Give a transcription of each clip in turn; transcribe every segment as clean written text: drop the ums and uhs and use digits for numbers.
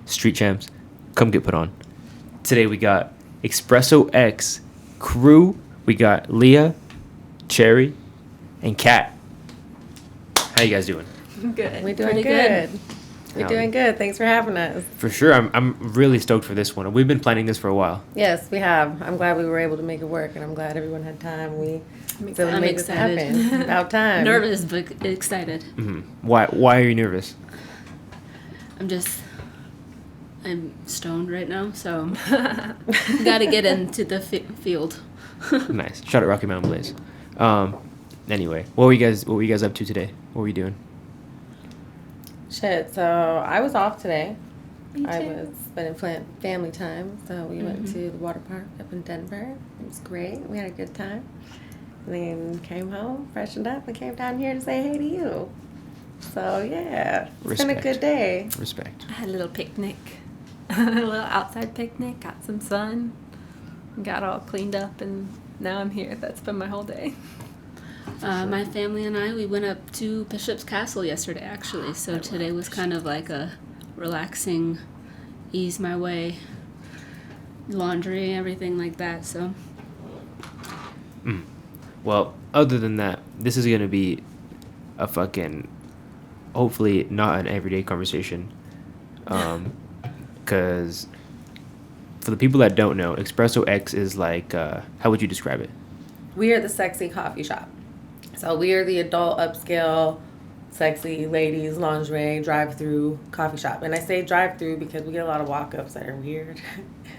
street champs, come get put on. Today we got Espresso X crew. We got Leah, Cherry, and Kat. How you guys doing? Good. We're doing good. We're doing good. Thanks for having us. For sure. I'm really stoked for this one. We've been planning this for a while. Yes, we have. I'm glad we were able to make it work, and I'm glad everyone had time. I'm excited. This happen. About time. Nervous, but excited. Mm-hmm. Why are you nervous? I'm stoned right now, so gotta get into the field. Nice. Shout out Rocky Mountain Blaze. Anyway, what were you guys up to today? What were you doing? Shit. So I was off today. Me too. I was spending family time, so we went to the water park up in Denver. It was great. We had a good time. And then came home, freshened up, and came down here to say hey to you. So yeah, it's been a good day. Respect. I had a little picnic, a little outside picnic, got some sun, got all cleaned up, and now I'm here. That's been my whole day. My family and I, we went up to Bishop's Castle yesterday, actually. So today was kind of like a relaxing, ease my way, laundry, everything like that. So. Well, other than that, this is gonna be a fucking, hopefully not an everyday conversation, because for the people that don't know, Espresso X is like, how would you describe it? We are the sexy coffee shop. So we are the adult upscale, sexy ladies lingerie drive-through coffee shop. And I say drive-through because we get a lot of walk-ups that are weird.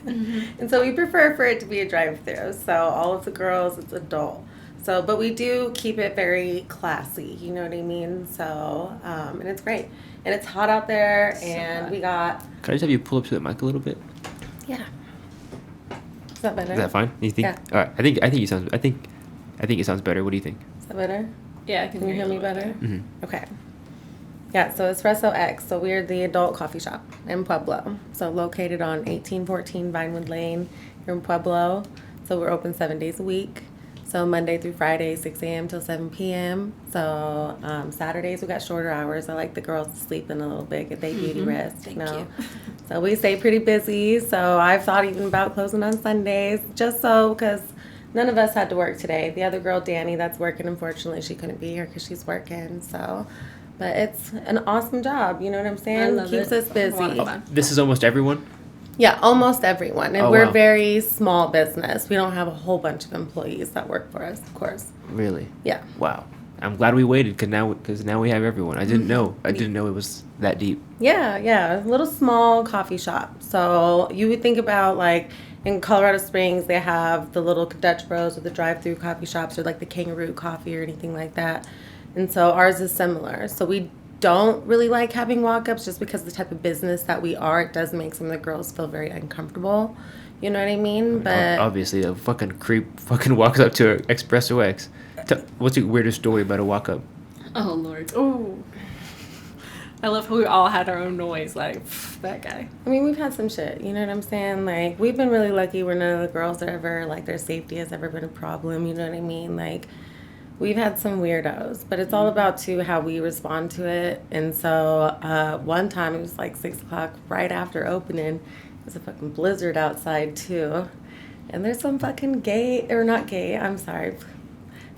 Mm-hmm. And so we prefer for it to be a drive-through. So all of the girls, it's adult. So, but we do keep it very classy, you know what I mean? So, and it's great. And it's hot out there, and we got... Can I just have you pull up to the mic a little bit? Yeah. Is that better? Is that fine? You think? Yeah. All right. I think it sounds better. What do you think? Is that better? Yeah, I can you hear me better? Mm-hmm. Okay. Yeah, so Espresso X. So we're the adult coffee shop in Pueblo. So located on 1814 Vinewood Lane here in Pueblo. So we're open 7 days a week. So Monday through Friday, 6 a.m. till 7 p.m. So Saturdays we got shorter hours. I like the girls to sleep in a little bit, get their beauty rest. Thank you. So we stay pretty busy. So I've thought even about closing on Sundays, just so because none of us had to work today. The other girl, Danny, that's working, unfortunately, she couldn't be here because she's working. So, but it's an awesome job. You know what I'm saying? I love Keeps it. us busy. This is almost everyone? Yeah, almost everyone. And Oh, we're wow. very small business. We don't have a whole bunch of employees that work for us, of course. Really? Yeah. Wow. I'm glad we waited because now we have everyone. I didn't know. I didn't know it was that deep. Yeah. A little small coffee shop. So you would think about like in Colorado Springs, they have the little Dutch Bros or the drive-through coffee shops or like the Kangaroo Coffee or anything like that. And so ours is similar. So we don't really like having walk-ups just because the type of business that we are, it does make some of the girls feel very uncomfortable. You know what I mean? But obviously, a fucking creep fucking walks up to Espresso X. What's the weirdest story about a walk-up? Oh, Lord. Ooh. I love how we all had our own noise, like, that guy. I mean, we've had some shit, you know what I'm saying? Like, we've been really lucky where none of the girls are ever, like, their safety has ever been a problem, you know what I mean? Like, we've had some weirdos, but it's all about, too, how we respond to it. And so, one time, it was like 6 o'clock right after opening. There's a fucking blizzard outside, too. And there's some fucking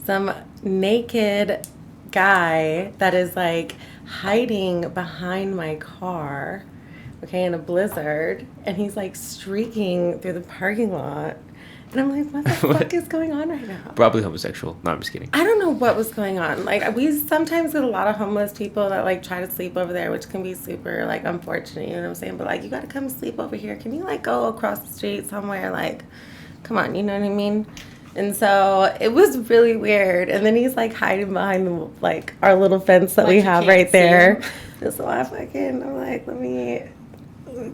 some naked guy that is, like, hiding behind my car, okay, in a blizzard, and he's like streaking through the parking lot, and I'm like, what the fuck is going on right now? Probably homosexual. No, I'm just kidding. I don't know what was going on. Like, we sometimes get a lot of homeless people that like try to sleep over there, which can be super like unfortunate, you know what I'm saying? But like, you gotta come sleep over here. Can you like go across the street somewhere? Like, come on, you know what I mean? And so it was really weird. And then he's like hiding behind like our little fence that we have right there. And so I'm like, let me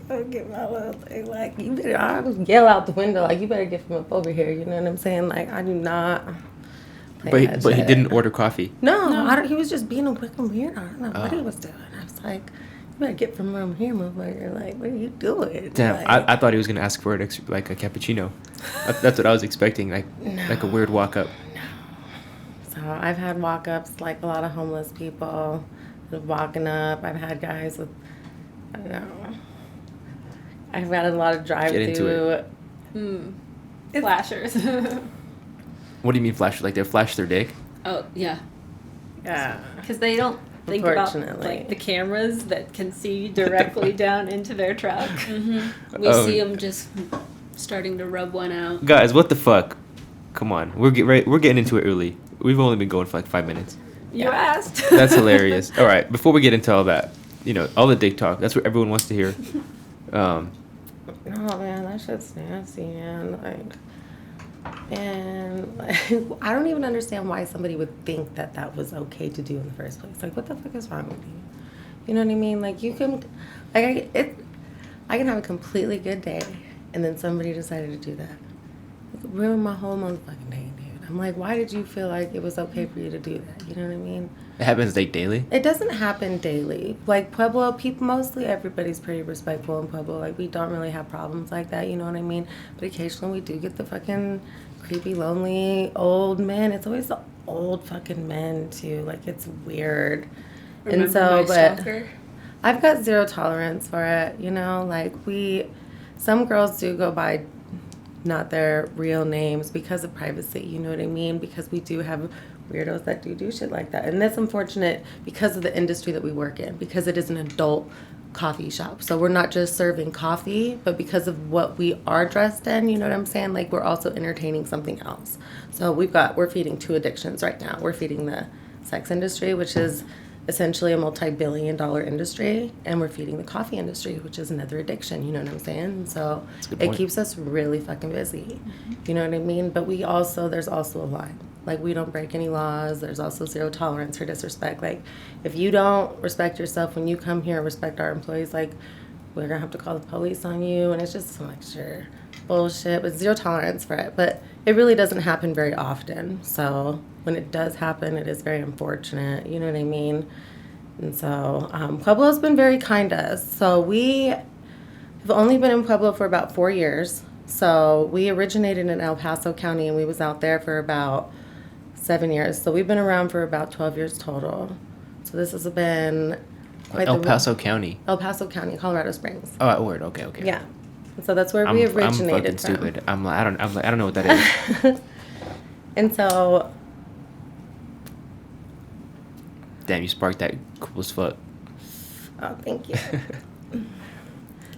go get my little thing. Like, you better, I would yell out the window, like, you better get from up over here. You know what I'm saying? Like, I do not. But he didn't order coffee. No. He was just being a fucking weirdo. I don't know what he was doing. I was like, you better get from room here, motherfucker. Like, what are you doing? Damn, like, I thought he was gonna ask for it like a cappuccino. That's what I was expecting, like a weird walk up. No. So I've had walk ups, like a lot of homeless people walking up. I've had guys with, I don't know, I've got a lot of Get into it. Flashers. What do you mean flash? Like they flash their dick? Oh, yeah. Yeah. Because they don't think about Unfortunately. like the cameras that can see directly down into their truck. Mm-hmm. We Oh. see them just starting to rub one out. Guys, what the fuck? Come on, we're getting into it early. We've only been going for like 5 minutes. You asked. That's hilarious. All right, before we get into all that, all the dick talk. That's what everyone wants to hear. Oh man, that shit's nasty, man. I don't even understand why somebody would think that that was okay to do in the first place. Like, what the fuck is wrong with you? You know what I mean? Like, you can, like, I can have a completely good day, and then somebody decided to do that. Like, ruin my whole motherfucking day, dude. I'm like, why did you feel like it was okay for you to do that? You know what I mean? It happens like daily. It doesn't happen daily. Like Pueblo, people, mostly everybody's pretty respectful in Pueblo. Like, we don't really have problems like that, you know what I mean? But occasionally we do get the fucking creepy, lonely old men. It's always the old fucking men too. Like, it's weird. Remember and so, my but stalker? I've got zero tolerance for it, Like, some girls do go by not their real names because of privacy, you know what I mean? Because we do have weirdos that do shit like that. And that's unfortunate because of the industry that we work in, because it is an adult coffee shop. So we're not just serving coffee, but because of what we are dressed in, you know what I'm saying? Like, we're also entertaining something else. So we're feeding two addictions right now. We're feeding the sex industry, which is essentially a multi-billion-dollar industry, and we're feeding the coffee industry, which is another addiction, you know what I'm saying? So it keeps us really fucking busy, you know what I mean? But there's also a line. Like, we don't break any laws. There's also zero tolerance for disrespect. Like, if you don't respect yourself when you come here and respect our employees, like, we're gonna have to call the police on you. And it's just some extra bullshit, but zero tolerance for it. But it really doesn't happen very often. So when it does happen, it is very unfortunate. You know what I mean? And so Pueblo's been very kind to us. So we have only been in Pueblo for about 4 years. So we originated in El Paso County, and we was out there for about 7 years. So we've been around for about 12 years total. So this has been quite El Paso County. El Paso County, Colorado Springs. Oh, word. Okay. Yeah. So that's where we originated I'm fucking from. stupid. I don't know what that is. And so, Damn, you sparked that cool as fuck. oh, thank you.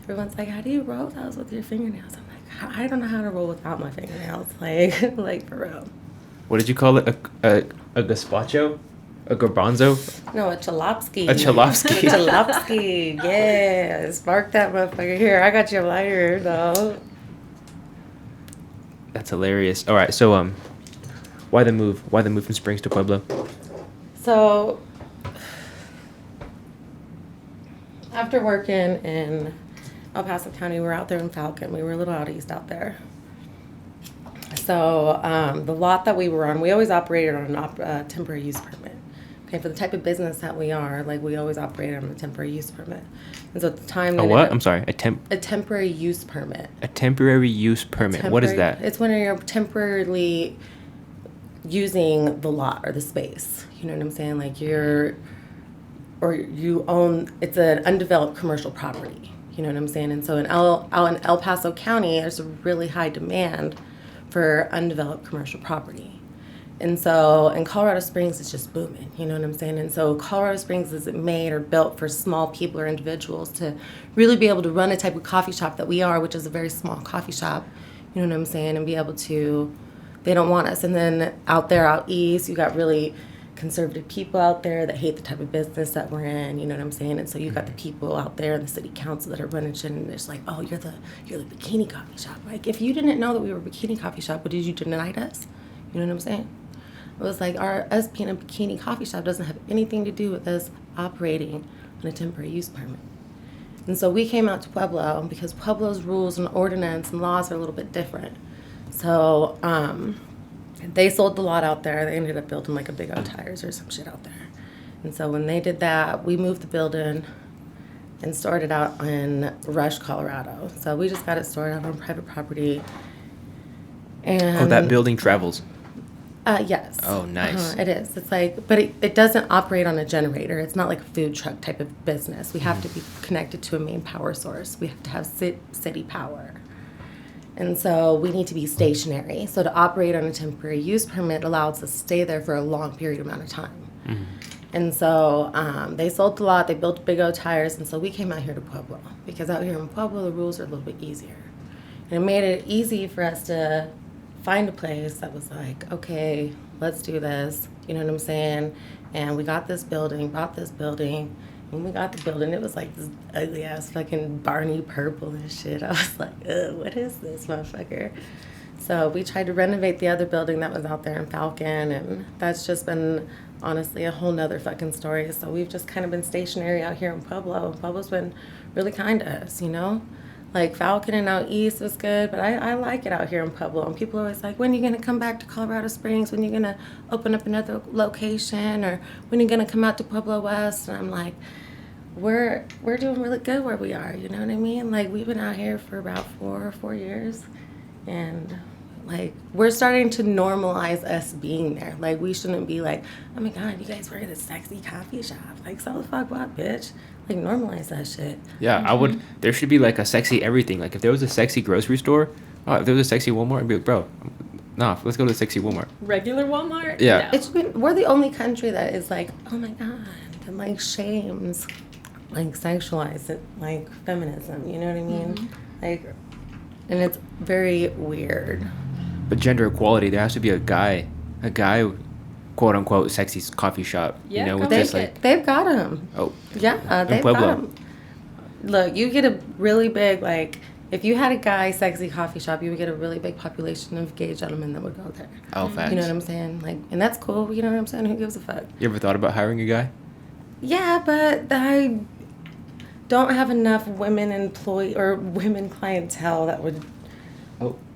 Everyone's like, how do you roll those with your fingernails? I'm like, I don't know how to roll without my fingernails. Like for real. What did you call it? A gazpacho? A garbanzo? No, a chalopsky. A chalopsky. A chalopsky. Yeah. Spark that motherfucker. Here, I got your lighter, though. That's hilarious. All right, so why the move? Why the move from Springs to Pueblo? So, after working in El Paso County, we were out there in Falcon. We were a little out east out there. So, the lot that we were on, we always operated on a temporary use permit. Okay, for the type of business that we are, like, we always operated on a temporary use permit. And so at the time... A what? I'm sorry. A temporary use permit. A temporary use permit. What is that? It's when you're temporarily using the lot or the space. You know what I'm saying? Like, you own... It's an undeveloped commercial property. You know what I'm saying? And so out in El Paso County, there's a really high demand for undeveloped commercial property. And so in Colorado Springs, it's just booming, you know what I'm saying? And so Colorado Springs is made or built for small people or individuals to really be able to run a type of coffee shop that we are, which is a very small coffee shop, you know what I'm saying? And be able to, they don't want us. And then out east, you got really conservative people out there that hate the type of business that we're in, you know what I'm saying? And so you got the people out there in the city council that are running shit, and it's like, oh, you're the bikini coffee shop. Like, if you didn't know that we were a bikini coffee shop, what did you deny us? You know what I'm saying? It was like us being a bikini coffee shop doesn't have anything to do with us operating on a temporary use permit. And so we came out to Pueblo because Pueblo's rules and ordinance and laws are a little bit different. So they sold the lot out there. They ended up building like a Big O Tires or some shit out there. And so when they did that, we moved the building and stored it out in Rush, Colorado. So we just got it stored out on private property. And that building travels. Yes. Oh, nice. It is. It's like, but it doesn't operate on a generator. It's not like a food truck type of business. We have to be connected to a main power source. We have to have city power. And so we need to be stationary. So to operate on a temporary use permit allows us to stay there for a long period amount of time. Mm-hmm. And so they sold the lot. They built big old tires. And so we came out here to Pueblo because out here in Pueblo, the rules are a little bit easier. And it made it easy for us to find a place that was like, okay, let's do this. You know what I'm saying? And we got this building, bought this building. When we got the building, it was like this ugly ass fucking Barney purple and shit. I was like, ugh, what is this motherfucker? So we tried to renovate the other building that was out there in Falcon, and that's just been honestly a whole nother fucking story. So we've just kind of been stationary out here in Pueblo. Pueblo's been really kind to us, you know? Like Falcon and out east was good, but I like it out here in Pueblo. And people are always like, when are you going to come back to Colorado Springs? When are you going to open up another location? Or when are you going to come out to Pueblo West? And I'm like, we're doing really good where we are, you know what I mean? Like we've been out here for about 4 years. And like we're starting to normalize us being there. Like we shouldn't be like, oh my God, you guys work at a sexy coffee shop. Like so the fuck what, bitch? Like normalize that shit. Yeah, I would. There should be like a sexy everything. Like if there was a sexy grocery store, if there was a sexy Walmart, I'd be like, bro, nah, let's go to the sexy Walmart. Regular Walmart? Yeah. No. We're the only country that is like, oh my God, and like shames, like sexualize it, like feminism. You know what I mean? Mm-hmm. Like, and it's very weird. But gender equality, there has to be a guy, quote unquote, sexy coffee shop. Yeah, you know, go with make just like, They've got them. oh, Yeah, they've Pueblo. got them. Look, you get a really big, like, if you had a guy sexy coffee shop, you would get a really big population of gay gentlemen that would go there. oh, facts. You know what I'm saying? Like, and that's cool. You know what I'm saying? Who gives a fuck? You ever thought about hiring a guy? Yeah, but I don't have enough women clientele that would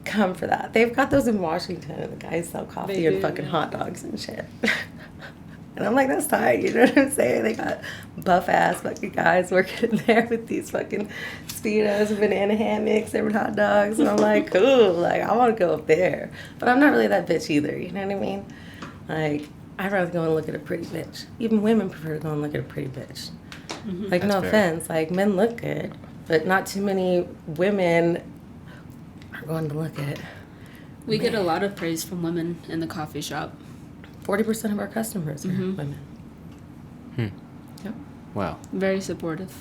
come for that. They've got those in Washington, and the guys sell coffee They and do, fucking yeah. hot dogs and shit. And I'm like, that's tight, you know what I'm saying? They got buff ass fucking guys working in there with these fucking Speedos, banana hammocks, and hot dogs. And I'm like, cool, like, I want to go up there. But I'm not really that bitch either, you know what I mean? Like, I'd rather go and look at a pretty bitch. Even women prefer to go and look at a pretty bitch. Mm-hmm. Like, That's no fair. offense, like, men look good, but not too many women are going to look at. We get a lot of praise from women in the coffee shop. 40% of our customers are Mhm. women. Yep. Wow. Very supportive.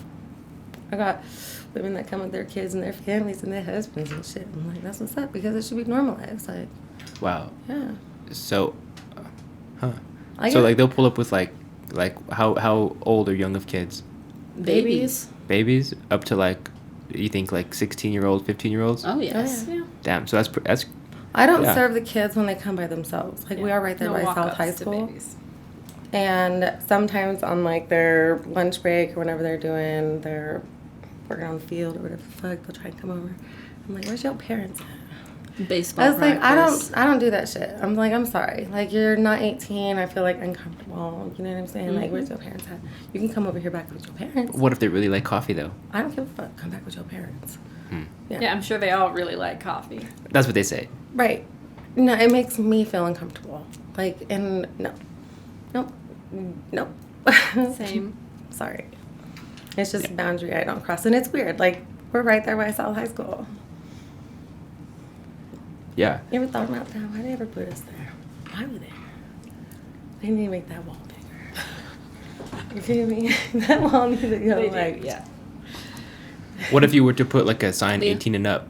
I got women that come with their kids and their families and their husbands and shit. I'm like, that's what's up, because it should be normalized. Like, Wow. yeah. So, huh. I So get like they'll pull up with like how old or young of kids? babies. Babies up to like, you think like 16-year-old, 15-year-olds? Oh, yes. yeah. Damn. So that's I don't Yeah. serve the kids when they come by themselves. Like, we are right there No by South walk-ups High to School. babies. And sometimes on, like, their lunch break or whenever they're working on the field or whatever the fuck, they'll try and come over. I'm like, where's your parents at? Baseball I was like, practice. I don't do that shit. I'm like, I'm sorry. Like, you're not 18. I feel like uncomfortable. You know what I'm saying? Like, where's your parents at? You can come over here back with your parents. what if they really like coffee though? I don't give a fuck. Come back with your parents. Yeah, I'm sure they all really like coffee. That's what they say. Right. No, it makes me feel uncomfortable. Like, and no. Nope. Same. Sorry. It's just a boundary I don't cross. And it's weird. Like, we're right there by South High School. Yeah. You ever thought about that? Why did they ever put us there? Why were we there? They need to make that wall bigger. You feel me? That wall needs to go, They do, like, yeah. What if you were to put like a sign Yeah. 18 and up?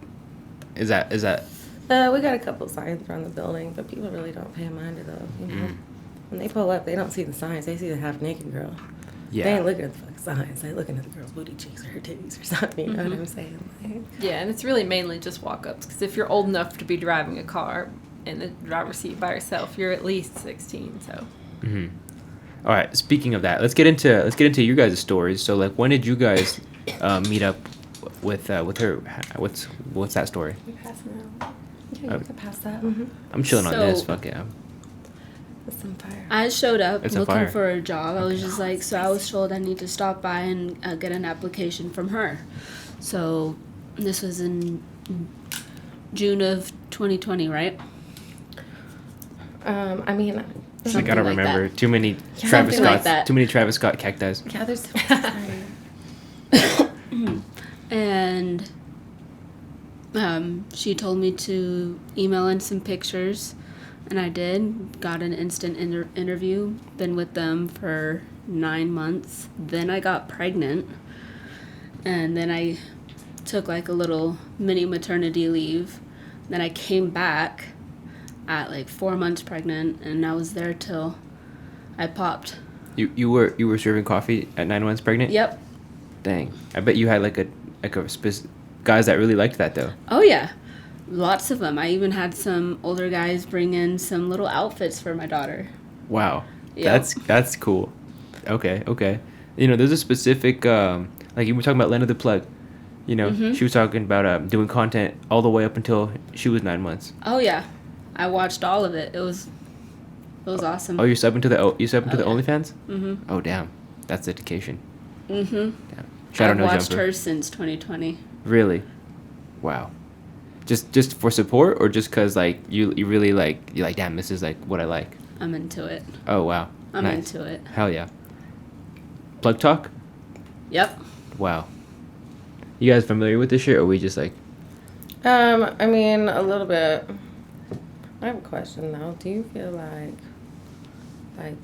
Is that we got a couple signs around the building, but people really don't pay mind to those. You know? When they pull up, they don't see the signs. They see the half-naked girl. yeah. They ain't looking at the fucking signs. They looking at the girl's booty cheeks or her titties or something. You know what I'm saying? Like, Yeah, and it's really mainly just walk-ups, because if you're old enough to be driving a car in the driver's seat by yourself, you're at least 16, so. Mm-hmm. All right. Speaking of that, let's get into your guys' stories. So like, when did you guys meet up with her? What's that story? you passing out? Yeah, you can pass that. Mm-hmm. I'm chilling on So- this. Fuck yeah. It's on fire. I showed up It's on looking fire. for a job. I was just like, so I was told I need to stop by and get an application from her. So this was in June of 2020, right? I mean, It's like I Something don't like remember that. too many Something Travis like Scott. that. Too many Travis Scott cacti. yeah, there's sorry. And she told me to email in some pictures, and I did. Got an instant interview. Been with them for 9 months. Then I got pregnant, and then I took like a little mini maternity leave. Then I came back at like 4 months pregnant, and I was there till I popped. You were serving coffee at 9 months pregnant? Yep. Dang. I bet you had like a guys that really liked that though. Oh yeah, lots of them. I even had some older guys bring in some little outfits for my daughter. Wow. Yep. That's cool. Okay. You know, there's a specific like you were talking about Lena the Plug. You know, she was talking about doing content all the way up until she was 9 months. Oh yeah, I watched all of it. It was awesome. Oh, you're subbing to the yeah. OnlyFans? Mhm. Oh damn, that's dedication. Mhm. Damn. Shadow I've no watched jumper. her since 2020. Really? Wow. Just for support or just cause like you really like you're like damn this is like what I like. I'm into it. Oh wow. I'm Nice. into it. Hell yeah. Plug talk? Yep. Wow. You guys familiar with this shit or we just like I mean, a little bit. I have a question though. Do you feel like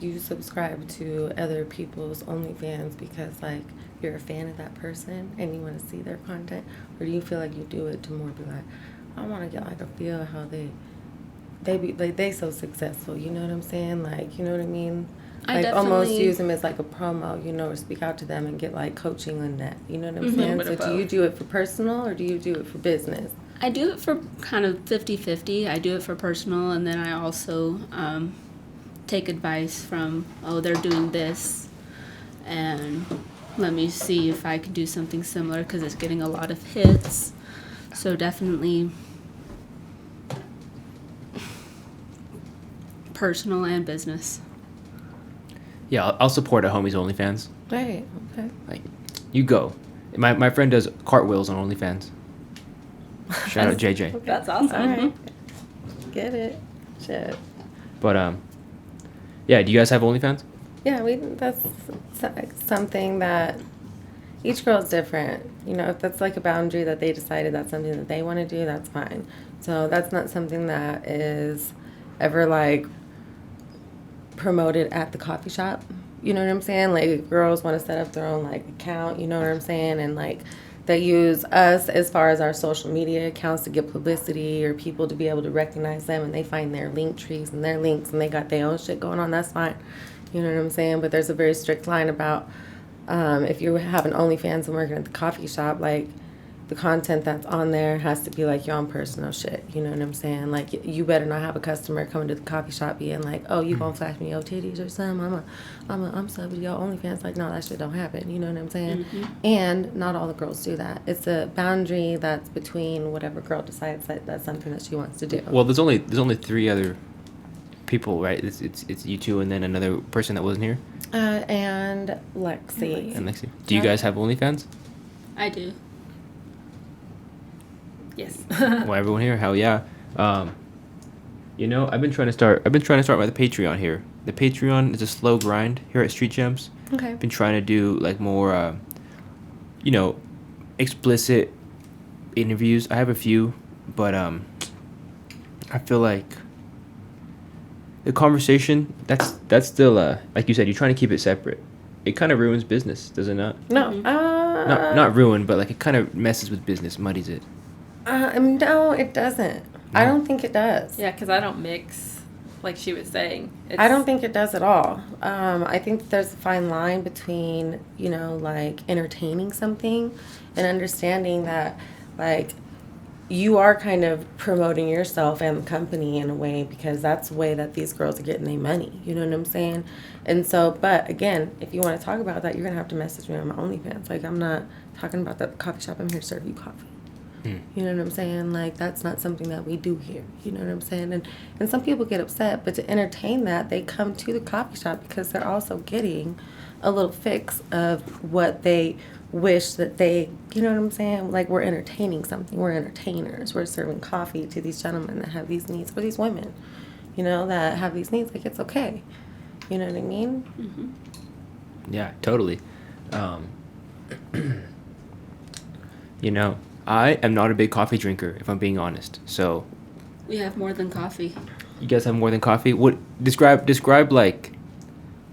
you subscribe to other people's OnlyFans because like you're a fan of that person and you want to see their content, or do you feel like you do it to more be like, I want to get like a feel of how they be like they so successful, you know what I'm saying? Like, you know what I mean? I Like almost definitely- use them as like a promo, you know, or speak out to them and get like coaching on that, you know what I'm Mhm. saying? Bit So of do you both. do it for personal or do you do it for business? I do it for kind of 50-50. I do it for personal, and then I also take advice from, oh, they're doing this, and let me see if I could do something similar because it's getting a lot of hits. So definitely personal and business. yeah, I'll support a homie's OnlyFans. Right, okay. Like you go. My friend does cartwheels on OnlyFans. Shout out JJ. That's awesome. All right. Get it. Shit. But yeah, do you guys have OnlyFans? Yeah, that's something that each girl's different. You know, if that's like a boundary that they decided that's something that they want to do, that's fine. So that's not something that is ever like promoted at the coffee shop. You know what I'm saying? Like girls want to set up their own like account, you know what I'm saying? And like they use us as far as our social media accounts to get publicity or people to be able to recognize them, and they find their link trees and their links and they got their own shit going on. That's fine. You know what I'm saying? But there's a very strict line about if you have an OnlyFans and working at the coffee shop, like the content that's on there has to be like your own personal shit. You know what I'm saying? Like you better not have a customer coming to the coffee shop being like, "Oh, you gonna flash me your titties or something? I'm subbing your OnlyFans." Like, no, that shit don't happen. You know what I'm saying? And not all the girls do that. It's a boundary that's between whatever girl decides that that's something that she wants to do. Well, there's only 3 other people, right? It's you two and then another person that wasn't here. And Lexi. And Lexi. Do you guys have OnlyFans? I do. Yes. Well, everyone here, hell yeah. You know, I've been trying to start with the Patreon here. The Patreon is a slow grind here at Street Gems. Okay. Been trying to do like more, you know, explicit interviews. I have a few, but I feel like the conversation that's still like you said, you're trying to keep it separate. It kind of ruins business, does it not? No. Not ruin, but like it kind of messes with business, muddies it. No, it doesn't. I No. don't think it does. Yeah, because I don't mix, like she was saying. I don't think it does at all. I think there's a fine line between, you know, like entertaining something and understanding that, like, you are kind of promoting yourself and the company in a way because that's the way that these girls are getting their money. You know what I'm saying? And so, but again, if you want to talk about that, you're going to have to message me on my OnlyFans. Like, I'm not talking about the coffee shop. I'm here to serve you coffee. You know what I'm saying? Like, that's not something that we do here. You know what I'm saying? And some people get upset, but to entertain that, they come to the coffee shop because they're also getting a little fix of what they wish that they, you know what I'm saying? Like, we're entertaining something. We're entertainers. We're serving coffee to these gentlemen that have these needs, or these women. you know, that have these needs. Like, it's okay. You know what I mean? Mm-hmm. Yeah, totally. You know, I am not a big coffee drinker, if I'm being honest. So, We have more than coffee. you guys have more than coffee? What describe like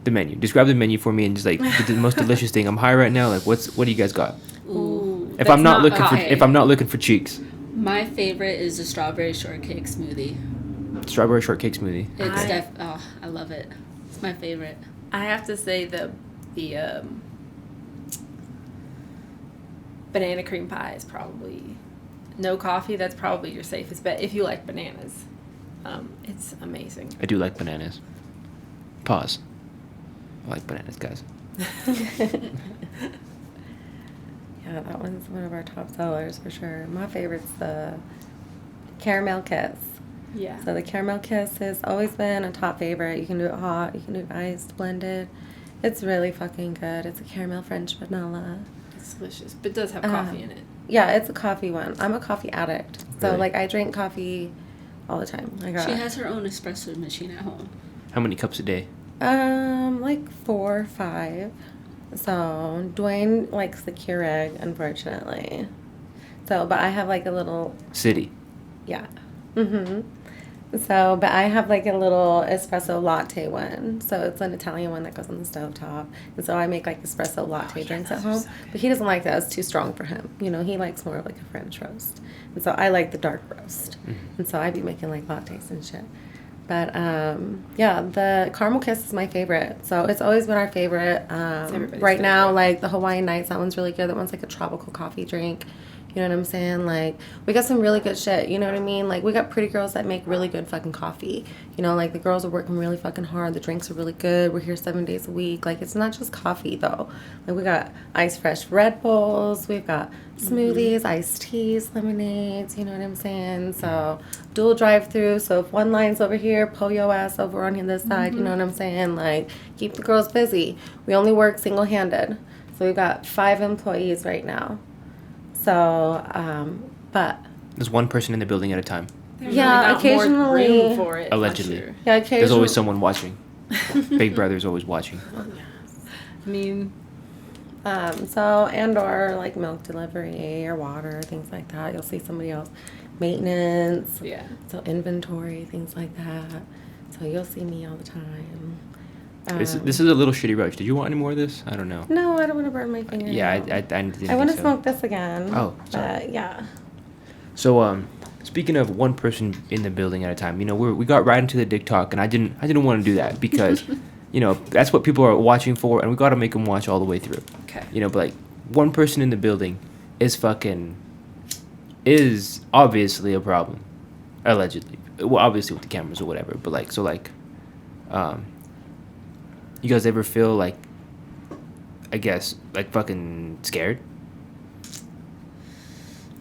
the menu. Describe the menu for me and just like the most delicious thing. I'm high right now. Like what do you guys got? Ooh. If That's I'm not not looking coffee. if I'm not looking for cheeks. My favorite is the strawberry shortcake smoothie. Strawberry shortcake smoothie. It's I love it. It's my favorite. I have to say the banana cream pie is probably no coffee. That's probably your safest bet if you like bananas. It's amazing. I do like bananas. Pause. I like bananas, guys. Yeah, that one's one of our top sellers for sure. My favorite's the caramel kiss. Yeah. So the caramel kiss has always been a top favorite. You can do it hot, you can do it iced, blended. It's really fucking good. It's a caramel French vanilla. It's delicious, but it does have coffee in it. Yeah, it's a coffee one. I'm a coffee addict. So Really? like I drink coffee all the time. Like She has her own espresso machine at home. How many cups a day? like 4 or 5. So Dwayne likes the Keurig, unfortunately. So, but I have like a little, City. yeah. So, but I have like a little espresso latte one. So it's an Italian one that goes on the stovetop. And so I make like espresso latte drinks at home. But he doesn't like that. It's too strong for him. You know, he likes more of like a French roast. And so I like the dark roast. And so I'd be making like lattes and shit. But yeah, the caramel kiss is my favorite. So it's always been our favorite. everybody's Right now, favorite. like the Hawaiian Nights, that one's really good. That one's like a tropical coffee drink. You know what I'm saying? Like, we got some really good shit. You know what I mean? Like, we got pretty girls that make really good fucking coffee. You know, like, the girls are working really fucking hard. The drinks are really good. We're here 7 days a week. Like, it's not just coffee, though. Like, we got ice fresh Red Bulls. We've got smoothies, iced teas, lemonades. You know what I'm saying? So, dual drive-through. So, if one line's over here, pull your ass over on this side. You know what I'm saying? Like, keep the girls busy. We only work single-handed. So, we've got 5 employees right now. So, but There's one person in the building at a time. There's Yeah, really not more occasionally- room for it, Allegedly. for sure. yeah, There's always occasionally. someone watching. Big Brother's always watching. I mean, So, and or like milk delivery or water, things like that. You'll see somebody else. Maintenance. yeah. So, inventory, things like that. So, you'll see me all the time. This is a little shitty roach. Did you want any more of this? I don't know. No, I don't want to burn my finger. Yeah, I out. didn't I want to think so. smoke this again. Oh, sorry. But, yeah. So, speaking of one person in the building at a time, you know, we got right into the dick talk, and I didn't want to do that because, you know, that's what people are watching for, and we got to make them watch all the way through. Okay. You know, but like one person in the building is obviously a problem, allegedly. Well, obviously with the cameras or whatever, but like you guys ever feel like, I guess, like fucking scared?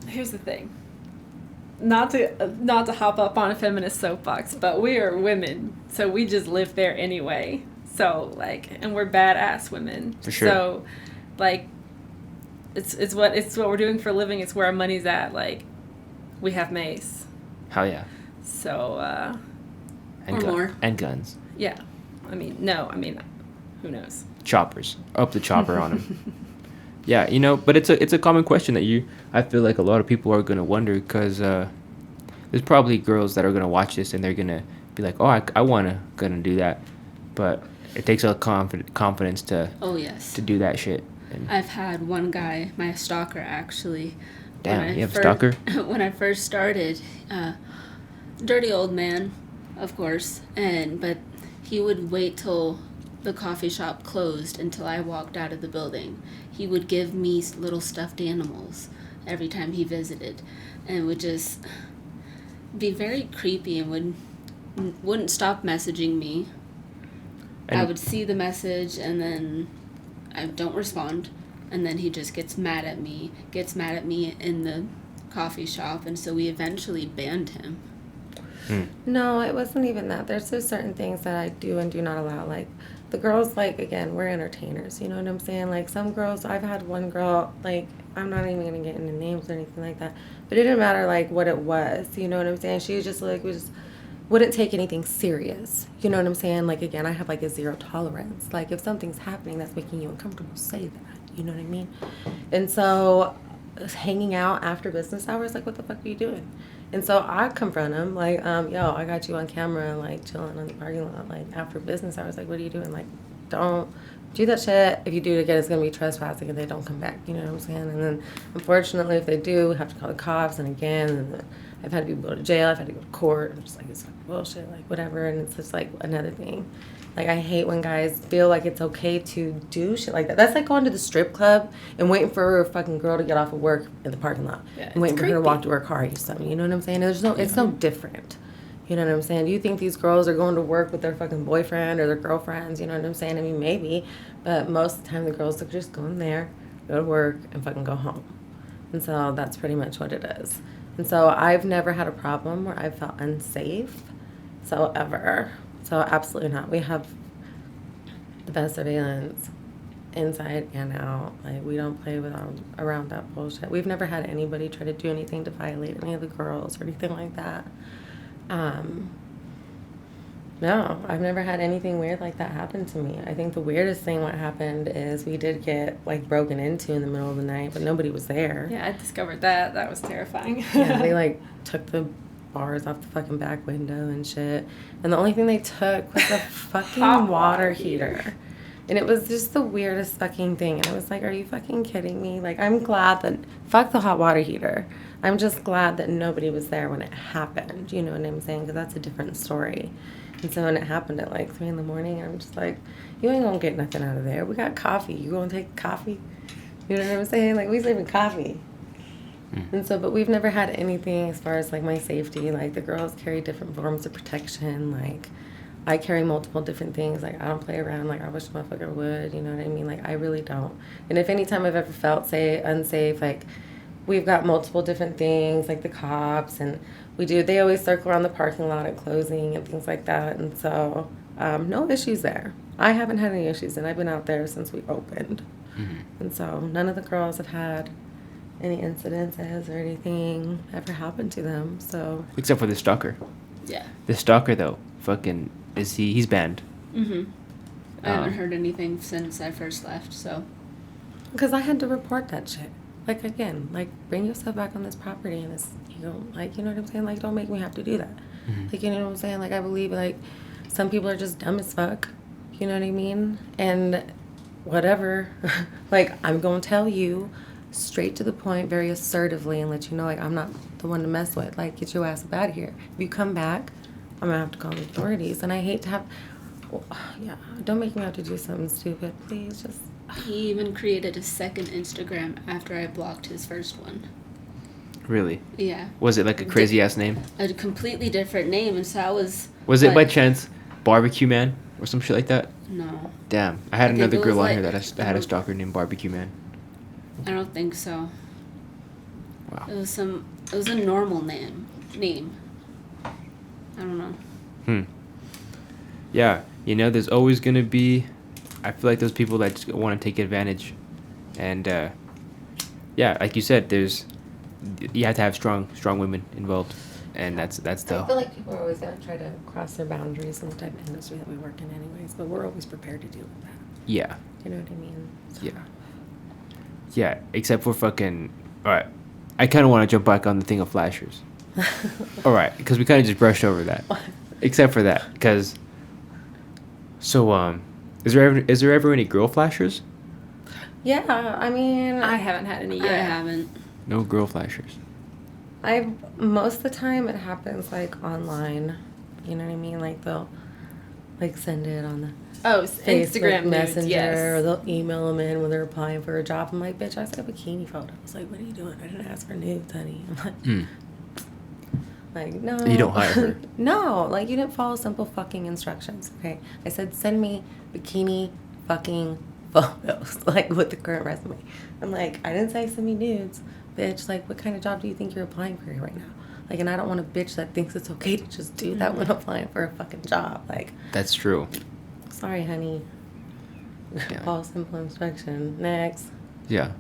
Here's the thing. Not to hop up on a feminist soapbox, but we are women, so we just live there anyway. So like, and we're badass women. For sure. So, like, it's what we're doing for a living. It's where our money's at. Like, we have mace. Hell yeah. So And Or more. And guns. yeah. I mean, who knows? Choppers. Up the chopper on him. Yeah, you know, but it's a common question that I feel like a lot of people are going to wonder because there's probably girls that are going to watch this and they're going to be like, oh, I want to gonna do that. But it takes a confidence to Oh, yes. to do that shit. And I've had one guy, my stalker actually. damn, you have a stalker? When I first started, dirty old man, of course, but he would wait till the coffee shop closed until I walked out of the building. He would give me little stuffed animals every time he visited, and would just be very creepy and wouldn't stop messaging me. And I would see the message and then I don't respond, and then he just gets mad at me in the coffee shop, and so we eventually banned him. No, it wasn't even that. There's just certain things that I do and do not allow. Like, the girls, like, again, we're entertainers. You know what I'm saying? Like, some girls, I've had one girl, like, I'm not even going to get into names or anything like that. But it didn't matter, like, what it was. You know what I'm saying? She was just, like, wouldn't take anything serious. You know what I'm saying? Like, again, I have like a zero tolerance. Like, if something's happening that's making you uncomfortable, say that. You know what I mean? And so hanging out after business hours, like, what the fuck are you doing? And so I confront him, like, yo, I got you on camera, like, chilling in the parking lot, like, after business hours. Like, what are you doing? Like, don't do that shit. If you do it again, it's going to be trespassing and they don't come back. You know what I'm saying? And then, unfortunately, if they do, we have to call the cops. And again, and then I've had people go to jail. I've had to go to court. I'm just like, it's fucking bullshit, like, whatever. And it's just, like, another thing. Like, I hate when guys feel like it's okay to do shit like that. That's like going to the strip club and waiting for a fucking girl to get off of work in the parking lot. Yeah, and waiting for her to creepy. walk to her car or something. You know what I'm saying? It's no different. You know what I'm saying? Do you think these girls are going to work with their fucking boyfriend or their girlfriends? You know what I'm saying? I mean, maybe. But most of the time, the girls are just going there, go to work, and fucking go home. And so that's pretty much what it is. And so I've never had a problem where I felt unsafe. So ever. So absolutely not. We have the best surveillance inside and out. Like, we don't play around that bullshit. We've never had anybody try to do anything to violate any of the girls or anything like that. No, I've never had anything weird like that happen to me. I think the weirdest thing what happened is we did get, like, broken into in the middle of the night, but nobody was there. Yeah, I discovered that. That was terrifying. Yeah, they, like, took the bars off the fucking back window and shit. And the only thing they took was a fucking Hot water heater. And it was just the weirdest fucking thing. And I was like, are you fucking kidding me? Like, I'm glad that, fuck the hot water heater. I'm just glad that nobody was there when it happened. You know what I'm saying? Because that's a different story. And so when it happened at like 3 a.m, I'm just like, you ain't gonna get nothing out of there. We got coffee. You gonna take coffee? You know what I'm saying? Like, we saving coffee. And so, but we've never had anything as far as like my safety. Like, the girls carry different forms of protection. Like, I carry multiple different things. Like, I don't play around like I wish a motherfucker would. You know what I mean? Like, I really don't. And if any time I've ever felt, say, unsafe, like, we've got multiple different things, like the cops, and they always circle around the parking lot at closing and things like that. And so, no issues there. I haven't had any issues, and I've been out there since we opened. And so, none of the girls have had any incidences or anything ever happened to them. So, Except for the stalker. Yeah. The stalker, though, fucking, he's banned. I haven't heard anything since I first left, so. because I had to report that shit. Like, again, like, bring yourself back on this property and this, you know, like, you know what I'm saying? Like, don't make me have to do that. Like, you know what I'm saying? Like, I believe, like, some people are just dumb as fuck. You know what I mean? And whatever. Like, I'm going to tell you straight to the point, very assertively, and let you know, like, I'm not the one to mess with. Like, get your ass up out of here. If you come back, I'm going to have to call the authorities. And I hate to have, well, yeah, don't make me have to do something stupid. Please, just. He even created a second Instagram after I blocked his first one. Really? Yeah. Was it like a crazy ass name? A completely different name, and so I was. Was it by like, chance Barbecue Man or some shit like that? No. Damn, I had I think another it was girl on like- here that had a stalker named Barbecue Man. I don't think so. Wow. It was a normal name. I don't know. Yeah, you know, there's always gonna be. I feel like those people that just want to take advantage, and yeah, like you said, you have to have strong women involved, and that's I the. feel like people are always going to try to cross their boundaries in the type of industry that we work in anyways, but we're always prepared to deal with that. Yeah. You know what I mean? So. Yeah, except for fucking. All right, I kind of want to jump back on the thing of flashers. All right, because we kind of just brushed over that. Except for that, because. So is there ever any girl flashers? Yeah, I mean, I haven't had any I yet. haven't. No girl flashers. most of the time it happens like online. You know what I mean? Like they'll like send it on the Oh, Facebook Instagram Messenger, nudes, yes. or they'll email them in when they're applying for a job. I'm like, bitch, I said bikini photos. Like, what are you doing? I didn't ask for nudes, honey. I'm like, no. You don't hire her. No, like you didn't follow simple fucking instructions. Okay, I said send me bikini fucking photos, like with the current resume. I'm like, I didn't say send me nudes, bitch. Like, what kind of job do you think you're applying for right now? Like, and I don't want a bitch that thinks it's okay to just do that when applying for a fucking job. Like, That's true. sorry, honey. Yeah. Follow simple instruction. Next. Yeah.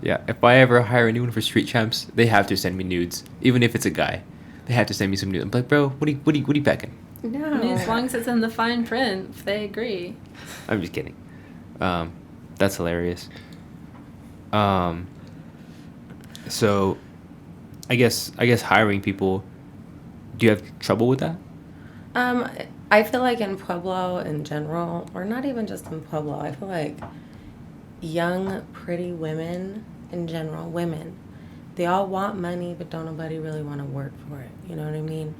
Yeah. If I ever hire anyone for Street Champs, they have to send me nudes, even if it's a guy. they had to send me some news. I'm like, bro, what are you packing? No. I mean, as long as it's in the fine print, if they agree. I'm just kidding. That's hilarious. So, I guess hiring people. Do you have trouble with that? I feel like in Pueblo in general, or not even just in Pueblo, I feel like young, pretty women in general, women, they all want money, but don't nobody really want to work for it. You know what I mean?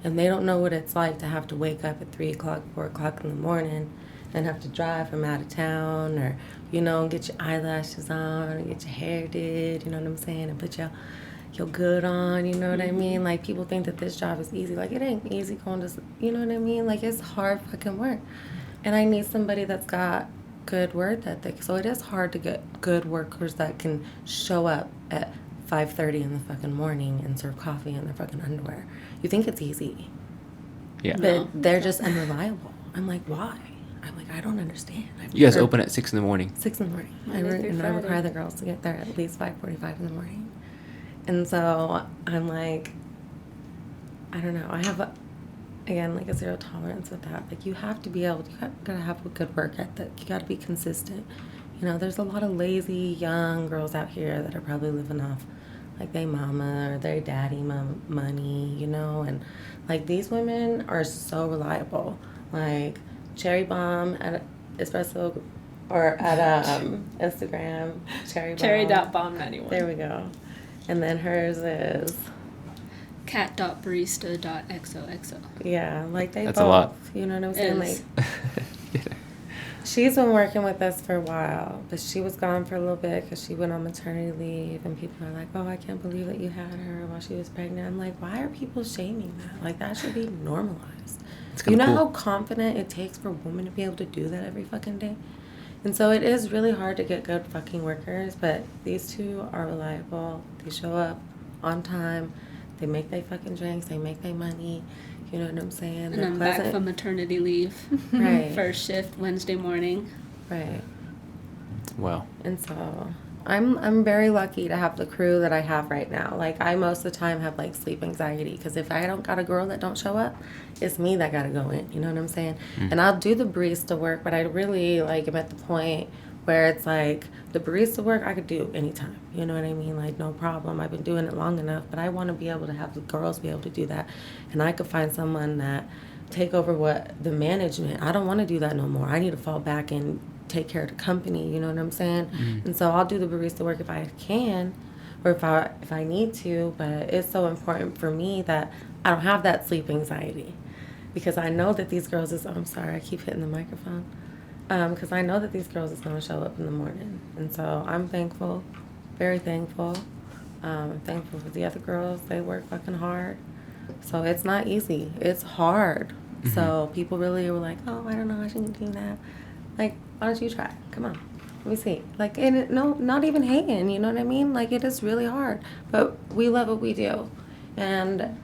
And they don't know what it's like to have to wake up at 3 o'clock, 4 o'clock in the morning and have to drive from out of town or, you know, get your eyelashes on and get your hair did, you know what I'm saying, and put your good on, you know what I mean? Like, people think that this job is easy. Like, it ain't easy going to, you know what I mean? Like, it's hard fucking work. And I need somebody that's got good work ethic. So it is hard to get good workers that can show up at 5:30 in the fucking morning and serve coffee in their fucking underwear. You think it's easy. Yeah. But they're just unreliable. I'm like, why? I'm like, I don't understand. You guys open at 6 in the morning. 6 in the morning. Monday through And I require Friday. the girls to get there at least 5:45 in the morning. And so I'm like, I don't know. I have, again, like a zero tolerance with that. Like, you have to be able to, gotta have a good work ethic. You gotta be consistent. You know, there's a lot of lazy young girls out here that are probably living off, like, their mama or their daddy money, you know? And, like, these women are so reliable. Like, Cherry Bomb at Espresso, or at Instagram, Cherry Bomb. Cherry.bomb91. There we go. And then hers is, cat.barista.xoxo. yeah, like they That's both, a lot. you know what I'm saying? Is. Like, she's been working with us for a while, but she was gone for a little bit because she went on maternity leave, and people are like, oh, I can't believe that you had her while she was pregnant. I'm like, why are people shaming that? Like, that should be normalized. It's You kinda know cool. how confident it takes for a woman to be able to do that every fucking day? And so it is really hard to get good fucking workers, but these two are reliable. They show up on time. They make their fucking drinks. They make their money. You know what I'm saying? And They're I'm back pleasant. from maternity leave. Right. First shift Wednesday morning. Right. Wow. And so I'm very lucky to have the crew that I have right now. Like, I most of the time have, like, sleep anxiety, because if I don't got a girl that don't show up, it's me that got to go in. You know what I'm saying? And I'll do the barista work, but I really, like, am at the point where it's like the barista work I could do anytime. You know what I mean? Like, no problem. I've been doing it long enough, but I want to be able to have the girls be able to do that. And I could find someone that take over what the management. I don't want to do that no more. I need to fall back and take care of the company. You know what I'm saying? And so I'll do the barista work if I can, or if I need to. But it's so important for me that I don't have that sleep anxiety, because I know that these girls is. I'm sorry, I keep hitting the microphone. Because I know that these girls is gonna show up in the morning, and so I'm thankful, very thankful. I'm thankful for the other girls. They work fucking hard. So it's not easy. It's hard. So people really were like, oh, I don't know, I shouldn't do that. Like, why don't you try? Come on. Let me see. Like, and it, no, not even hating, you know what I mean? Like, it is really hard. But we love what we do. And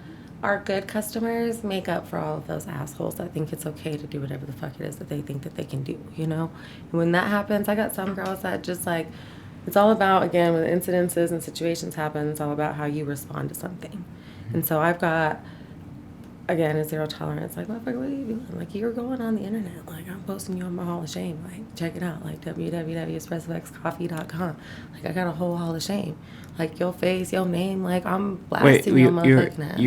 our good customers make up for all of those assholes that think it's okay to do whatever the fuck it is that they think that they can do, you know? And when that happens, I got some girls that just, like, it's all about, again, when incidences and situations happen, it's all about how you respond to something. And so I've got, again, a zero tolerance. Like, motherfucker, what are you doing? Like, you're going on the internet. Like, I'm posting you on my Hall of Shame. Like, check it out. Like, www.espressoxcoffee.com. Like, I got a whole Hall of Shame. Like, your face, your name. Like, I'm blasting your motherfucking ass.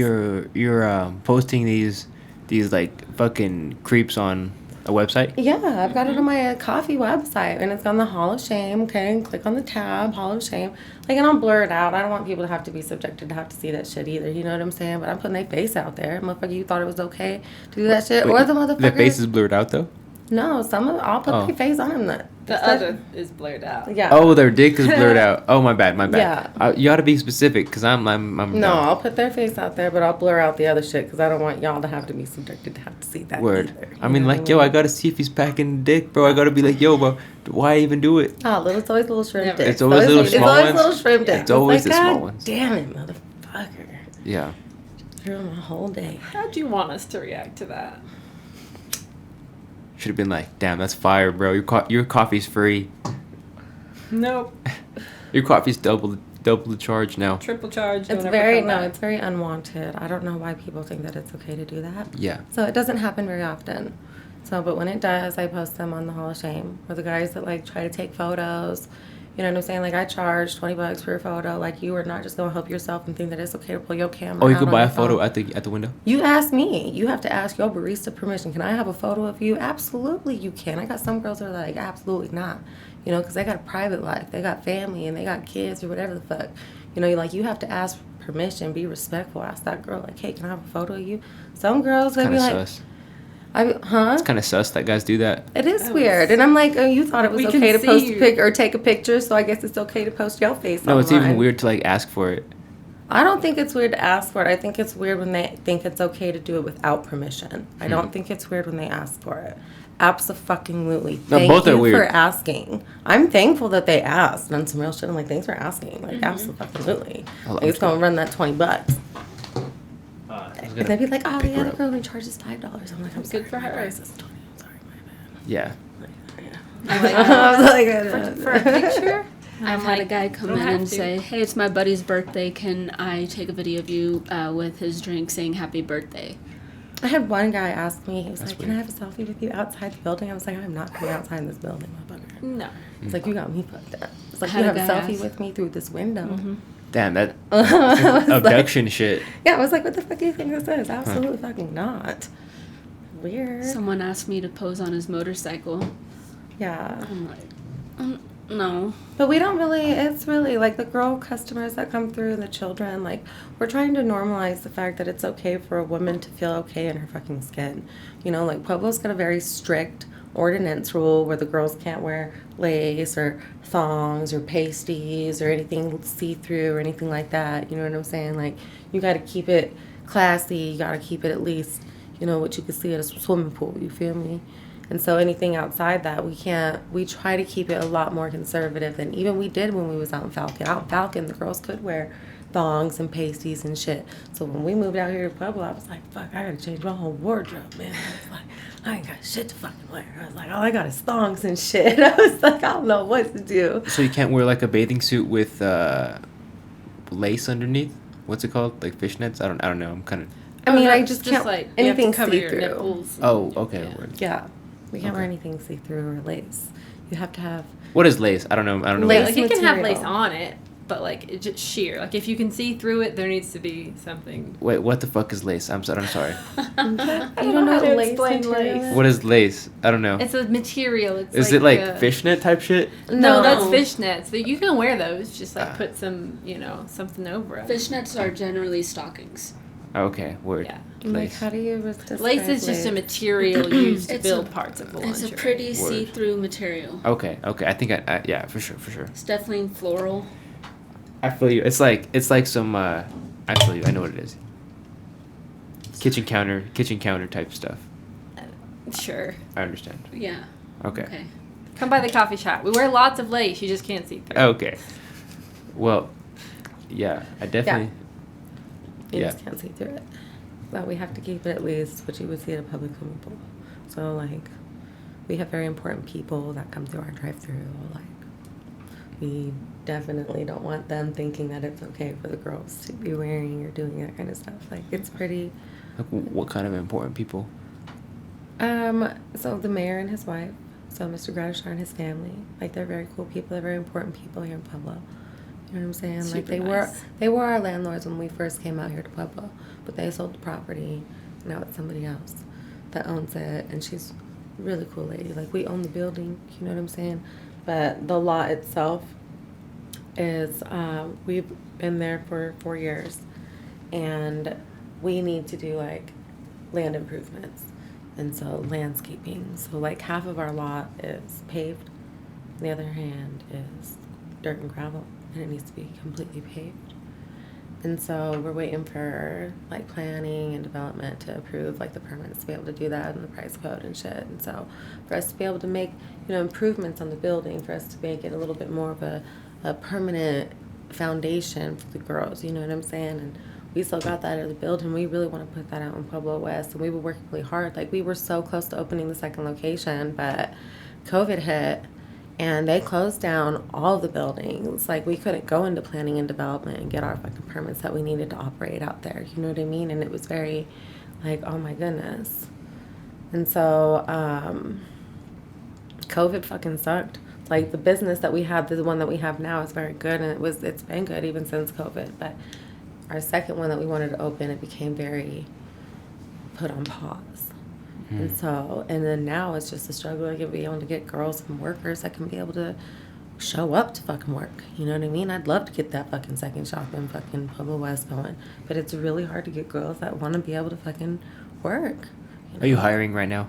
You're posting these like fucking creeps on a website? Yeah, I've got it on my coffee website, and it's on the Hall of Shame. Okay, and click on the tab, Hall of Shame. Like, and I'll blur it out. I don't want people to have to be subjected to have to see that shit either. You know what I'm saying? But I'm putting their face out there. Motherfucker, you thought it was okay to do that shit? Wait, or the motherfucker. The face is blurred out though? No, I'll put their face on them. The other is blurred out. Yeah. Oh, their dick is blurred out. Oh, my bad. Yeah. You ought to be specific, because I'm No, dumb. I'll put their face out there, but I'll blur out the other shit because I don't want y'all to have to be subjected to have to see that. Word. Either, I mean, like, yo, I gotta see if he's packing dick, bro. I gotta be like, yo, bro, why even do it? Oh, it's always little shrimp Never. dicks. It's always little small It's always ones? little shrimp dicks. It's always like, the small God ones. Damn it, motherfucker. Yeah. Ruined my whole day. How'd you want us to react to that? Should have been like, damn, that's fire, bro. Your coffee's free. Nope. Your coffee's double double the charge now. Triple charge. It's very it's very unwanted. I don't know why people think that it's okay to do that. Yeah. So it doesn't happen very often. So, but when it does, I post them on the Hall of Shame. Or the guys that like try to take photos. You know what I'm saying? Like I charge $20 for a photo. Like you are not just gonna help yourself and think that it's okay to pull your camera. Oh, you out could on buy a your phone. photo at the window. You ask me. You have to ask your barista permission. Can I have a photo of you? Absolutely, you can. I got some girls that are like, absolutely not. You know, because they got a private life. They got family and they got kids or whatever the fuck. You know, you have to ask permission. Be respectful. Ask that girl like, hey, can I have a photo of you? Some girls they be like, Sus. Huh? It's kind of sus that guys do that. It is weird. And I'm like, oh, you thought it was We okay to can post see a you. pic or take a picture, so I guess it's okay to post your face No, it's even online. weird to like ask for it. I don't think it's weird to ask for it. I think it's weird when they think it's okay to do it without permission. I don't think it's weird when they ask for it. Abso-fucking-lutely. No, Thank both are you weird. for asking. I'm thankful that they asked. Done some real shit. I'm like, thanks for asking. Like, absolutely. I love Like, it's gonna run that $20. I'm And they'd be like, oh, pick the her other up. girl only charges $5. I'm like, I'm sorry. for my her. price is $20. I'm sorry, my Yeah. bad. I like I was like, For a picture? I've had a guy come don't in have and to. say, "Hey, it's my buddy's birthday. Can I take a video of you with his drink saying happy birthday?" I had one guy ask me, he was That's like, can I weird. have a selfie with you outside the building? I was like, I'm not coming outside this building, motherfucker. No. It's like, you got me fucked up. It's like, Had you a have a guy selfie ask- with me through this window. Damn, that I was like- abduction shit. Yeah, I was like, what the fuck do you think this is? Absolutely fucking not. Weird. Someone asked me to pose on his motorcycle. Yeah. I'm like, no. But we don't really, it's really like the girl customers that come through and the children, like, we're trying to normalize the fact that it's okay for a woman to feel okay in her fucking skin. You know, like, Pueblo's got a very strict ordinance rule where the girls can't wear lace or thongs or pasties or anything see-through or anything like that. You know what I'm saying? Like, you got to keep it classy. You got to keep it at least, you know, what you can see at a swimming pool. You feel me? And so anything outside that, we try to keep it a lot more conservative than even we did when we was out in Falcon. Out in Falcon, the girls could wear thongs and pasties and shit. So when we moved out here to Pueblo, I was like, fuck, I gotta change my whole wardrobe, man. I was like, I ain't got shit to fucking wear. I was like, all I got is thongs and shit. I was like, I don't know what to do. So you can't wear like a bathing suit with lace underneath? What's it called? Like fishnets? I don't know. I'm kind of. I mean, no, I just can't like anything you have to cover your see-through. nipples. Oh, okay. Word. Yeah. We can't wear Okay. anything see-through or lace. You have to have... What is lace? I don't know. Lace what- Like it can have material. lace on it, but like it's just sheer. Like if you can see through it, there needs to be something. Wait, what the fuck is lace? I'm sorry. You don't know how to lace explain material? lace. What is lace? I don't know. It's a material. It's Is it like a- fishnet type shit? No, that's No. fishnets. But you can wear those. Just like Ah. put some, something over it. Fishnets are generally stockings. Okay, word. Yeah. Like, Lace. how do you describe Lace is just a lace? material used to It's build a- parts of the It's lingerie. a pretty Word. see-through material. Okay. I think yeah, for sure. It's definitely floral. I feel you. It's like some. I feel you. I know what it is. Kitchen counter type stuff. Sure. I understand. Yeah. Okay. Okay. Come by the coffee shop. We wear lots of lace. You just can't see through. Okay. Well, yeah, I definitely. You Yeah. just can't see through it. But we have to keep it at least what you would see at a public swimming pool. So, like, we have very important people that come through our drive-through. Like, we definitely don't want them thinking that it's okay for the girls to be wearing or doing that kind of stuff. Like, it's pretty... Like, what kind of important people? So the mayor and his wife, so Mr. Gratishar and his family, like, they're very cool people. They're very important people here in Pueblo. You know what I'm saying? Like, Super they nice. were our landlords when we first came out here to Pueblo, but they sold the property. Now it's somebody else that owns it, and she's a really cool lady. Like, we own the building, you know what I'm saying? But the lot itself is, we've been there for 4 years, and we need to do, like, land improvements. And so landscaping. So, like, half of our lot is paved. On the other hand is dirt and gravel, and it needs to be completely paved. And so we're waiting for, like, planning and development to approve, like, the permits to be able to do that and the price code and shit. And so for us to be able to make, improvements on the building, for us to make it a little bit more of a permanent foundation for the girls, you know what I'm saying? And we still got that at the building. We really want to put that out in Pueblo West, and we were working really hard. Like, we were so close to opening the second location, but COVID hit, And they closed down all the buildings. Like, we couldn't go into planning and development and get our fucking permits that we needed to operate out there. You know what I mean? And it was very, like, oh my goodness. And so, COVID fucking sucked. Like, the business that we have, the one that we have now, is very good. And it's been good even since COVID. But our second one that we wanted to open, it became very put on pause. And so, and then now it's just a struggle to be able to get girls and workers that can be able to show up to fucking work. You know what I mean? I'd love to get that fucking second shop in fucking Pueblo West going. But it's really hard to get girls that want to be able to fucking work. Are you hiring right now?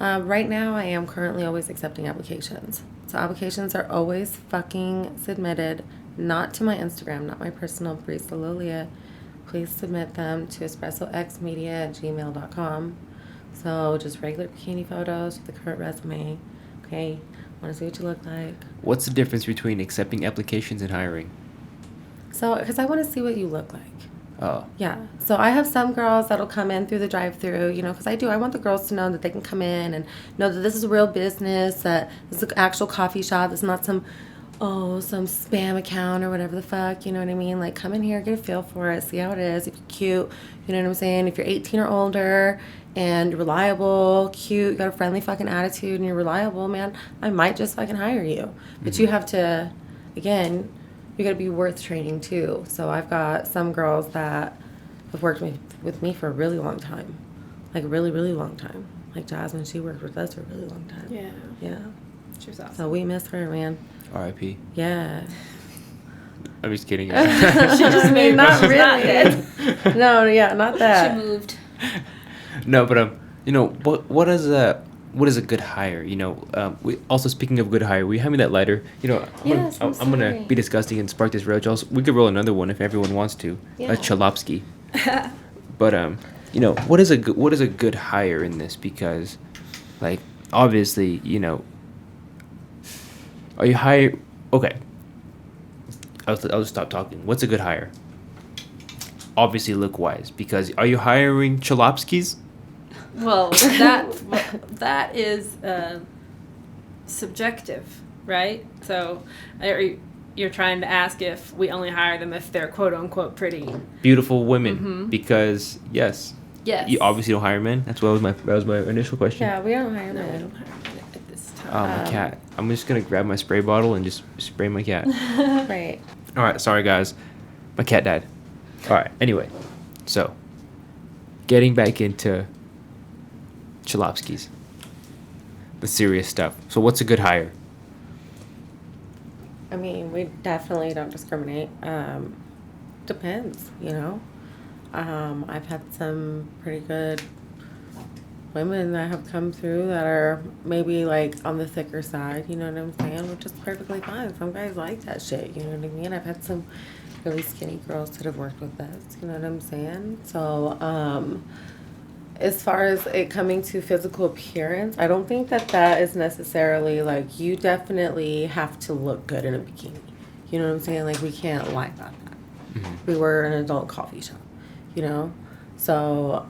Right now, I am currently always accepting applications. So applications are always fucking submitted, not to my Instagram, not my personal barista Leah. Please submit them to espressoxmedia@gmail.com. So just regular bikini photos with the current resume. Okay, want to see what you look like. What's the difference between accepting applications and hiring? So, because I want to see what you look like. Oh. Yeah. So I have some girls that'll come in through the drive-through, you know, because I want the girls to know that they can come in and know that this is a real business, that this is an actual coffee shop. It's not some spam account or whatever the fuck, you know what I mean? Like, come in here, get a feel for it, see how it is, if you're cute, you know what I'm saying? If you're 18 or older and reliable, cute, you got a friendly fucking attitude and you're reliable, man, I might just fucking hire you. But you have to, again, you got to be worth training too. So I've got some girls that have worked with me for a really long time. Like, a really, really long time. Like Jasmine, she worked with us for a really long time. Yeah. Yeah. She was awesome. So we miss her, man. R.I.P. Yeah. I'm just kidding. She just made not she's really. not dead. No, yeah, not that. She moved. No, but you know, what is a good hire? You know, we also, speaking of good hire, will you hand me that lighter? You know, I'm gonna be disgusting and spark this roach. Also, we could roll another one if everyone wants to. Yeah. A Chalopsky. But you know, what is a good hire in this? Because, like, obviously, you know, are you hire? Okay. I'll just stop talking. What's a good hire? Obviously, look wise. Because are you hiring Chalopskys? Well, that is subjective, right? So you're trying to ask if we only hire them if they're quote unquote pretty, Beautiful women. Mm-hmm. Because yes, yes, you obviously don't hire men. That was my initial question. Yeah, we don't hire No, we men. don't hire men at this time. My cat. I'm just gonna grab my spray bottle and just spray my cat. Right. All right, sorry guys, my cat died. All right, anyway, so getting back into Chalopskys, the serious stuff. So what's a good hire? I mean, we definitely don't discriminate. Depends, you know. I've had some pretty good women that have come through that are maybe like on the thicker side, you know what I'm saying, which is perfectly fine. Some guys like that shit, you know what I mean? I've had some really skinny girls that have worked with us, you know what I'm saying? So, as far as it coming to physical appearance, I don't think that is necessarily, like, you definitely have to look good in a bikini. You know what I'm saying? Like, we can't lie about that. Mm-hmm. We were an adult coffee shop, you know? So,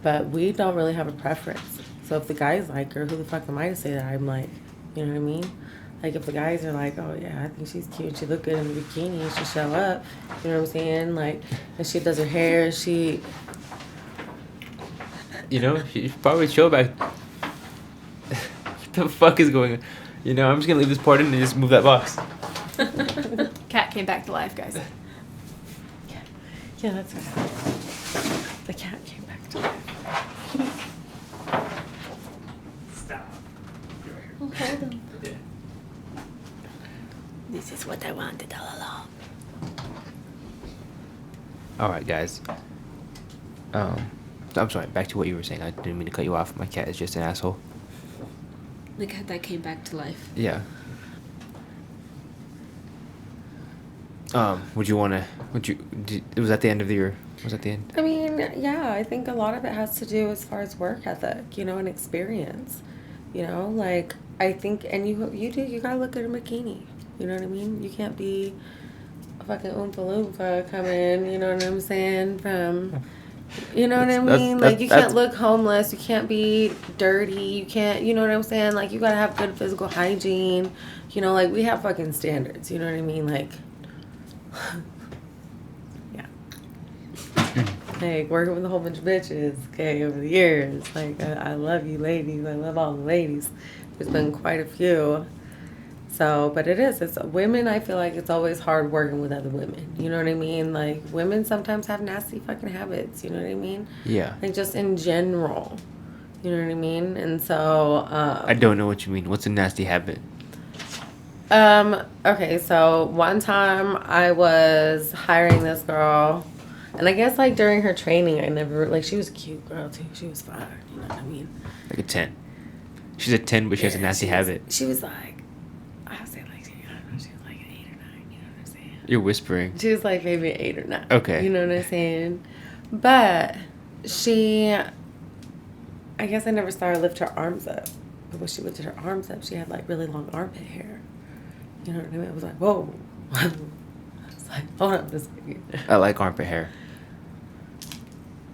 but we don't really have a preference. So if the guys like her, who the fuck am I to say that I'm like, you know what I mean? Like, if the guys are like, oh yeah, I think she's cute, she look good in a bikini, she show up, you know what I'm saying? Like, and she does her hair, she... You know, she should probably show back. What the fuck is going on? You know, I'm just gonna leave this part in and just move that box. Cat came back to life, guys. Yeah, that's right. The cat came back to life. Stop. Well, hold on. Yeah. This is what I wanted all along. All right, guys. I'm sorry. Back to what you were saying. I didn't mean to cut you off. My cat is just an asshole. The cat that came back to life. Yeah. Would you was that the end of the year? Was that the end? I mean, yeah, I think a lot of it has to do as far as work ethic, you know, and experience. You know, like, I think, and you gotta look at a bikini. You know what I mean? You can't be a fucking Oompa Loompa coming, you know what I'm saying, from You know what I That's- mean? that's- Like, you that's- can't look homeless. You can't be dirty. You can't, you know what I'm saying? Like, you gotta have good physical hygiene. You know, like, we have fucking standards. You know what I mean? Like, yeah. Like, working with a whole bunch of bitches, okay, over the years. Like, I love you ladies. I love all the ladies. There's been quite a few. So, but it's women, I feel like it's always hard working with other women. You know what I mean? Like, women sometimes have nasty fucking habits. You know what I mean? Yeah. Like, just in general. You know what I mean? And so, I don't know what you mean. What's a nasty habit? okay, so one time I was hiring this girl, and I guess, like, during her training, I never, like, she was a cute girl, too. She was fine. You know what I mean? Like a 10. She's a 10, but she has a nasty habit. She was like, I would say, like, I don't know, she was like an 8 or 9. You know what I'm saying? You're whispering. She was like maybe an 8 or 9. Okay. You know what I'm saying? But she, I guess I never saw her lift her arms up. But when she lifted her arms up, she had like really long armpit hair. You know what I mean? I was like, whoa. I was like, hold up this second. I like armpit hair.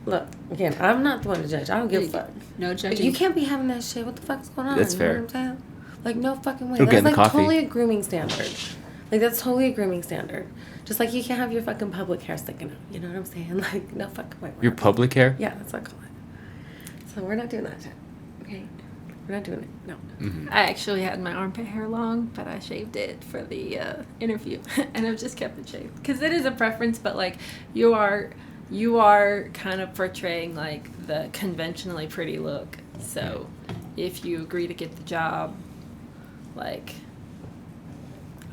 Look, again, I'm not the one to judge. I don't give a fuck. No judging. You can't be having that shit. What the fuck's going on? That's You fair. know what I'm saying? Like, no fucking way. It'll get That's in the like coffee. totally a grooming standard. Like, that's totally a grooming standard. Just like you can't have your fucking public hair sticking out. You know what I'm saying? Like, no fucking way. Your public hair? Yeah, that's what I call it. So we're not doing that shit. Okay? We're not doing it. No. Mm-hmm. I actually had my armpit hair long, but I shaved it for the interview, and I've just kept it shaved because it is a preference. But like, you are kind of portraying like the conventionally pretty look. So if you agree to get the job, like,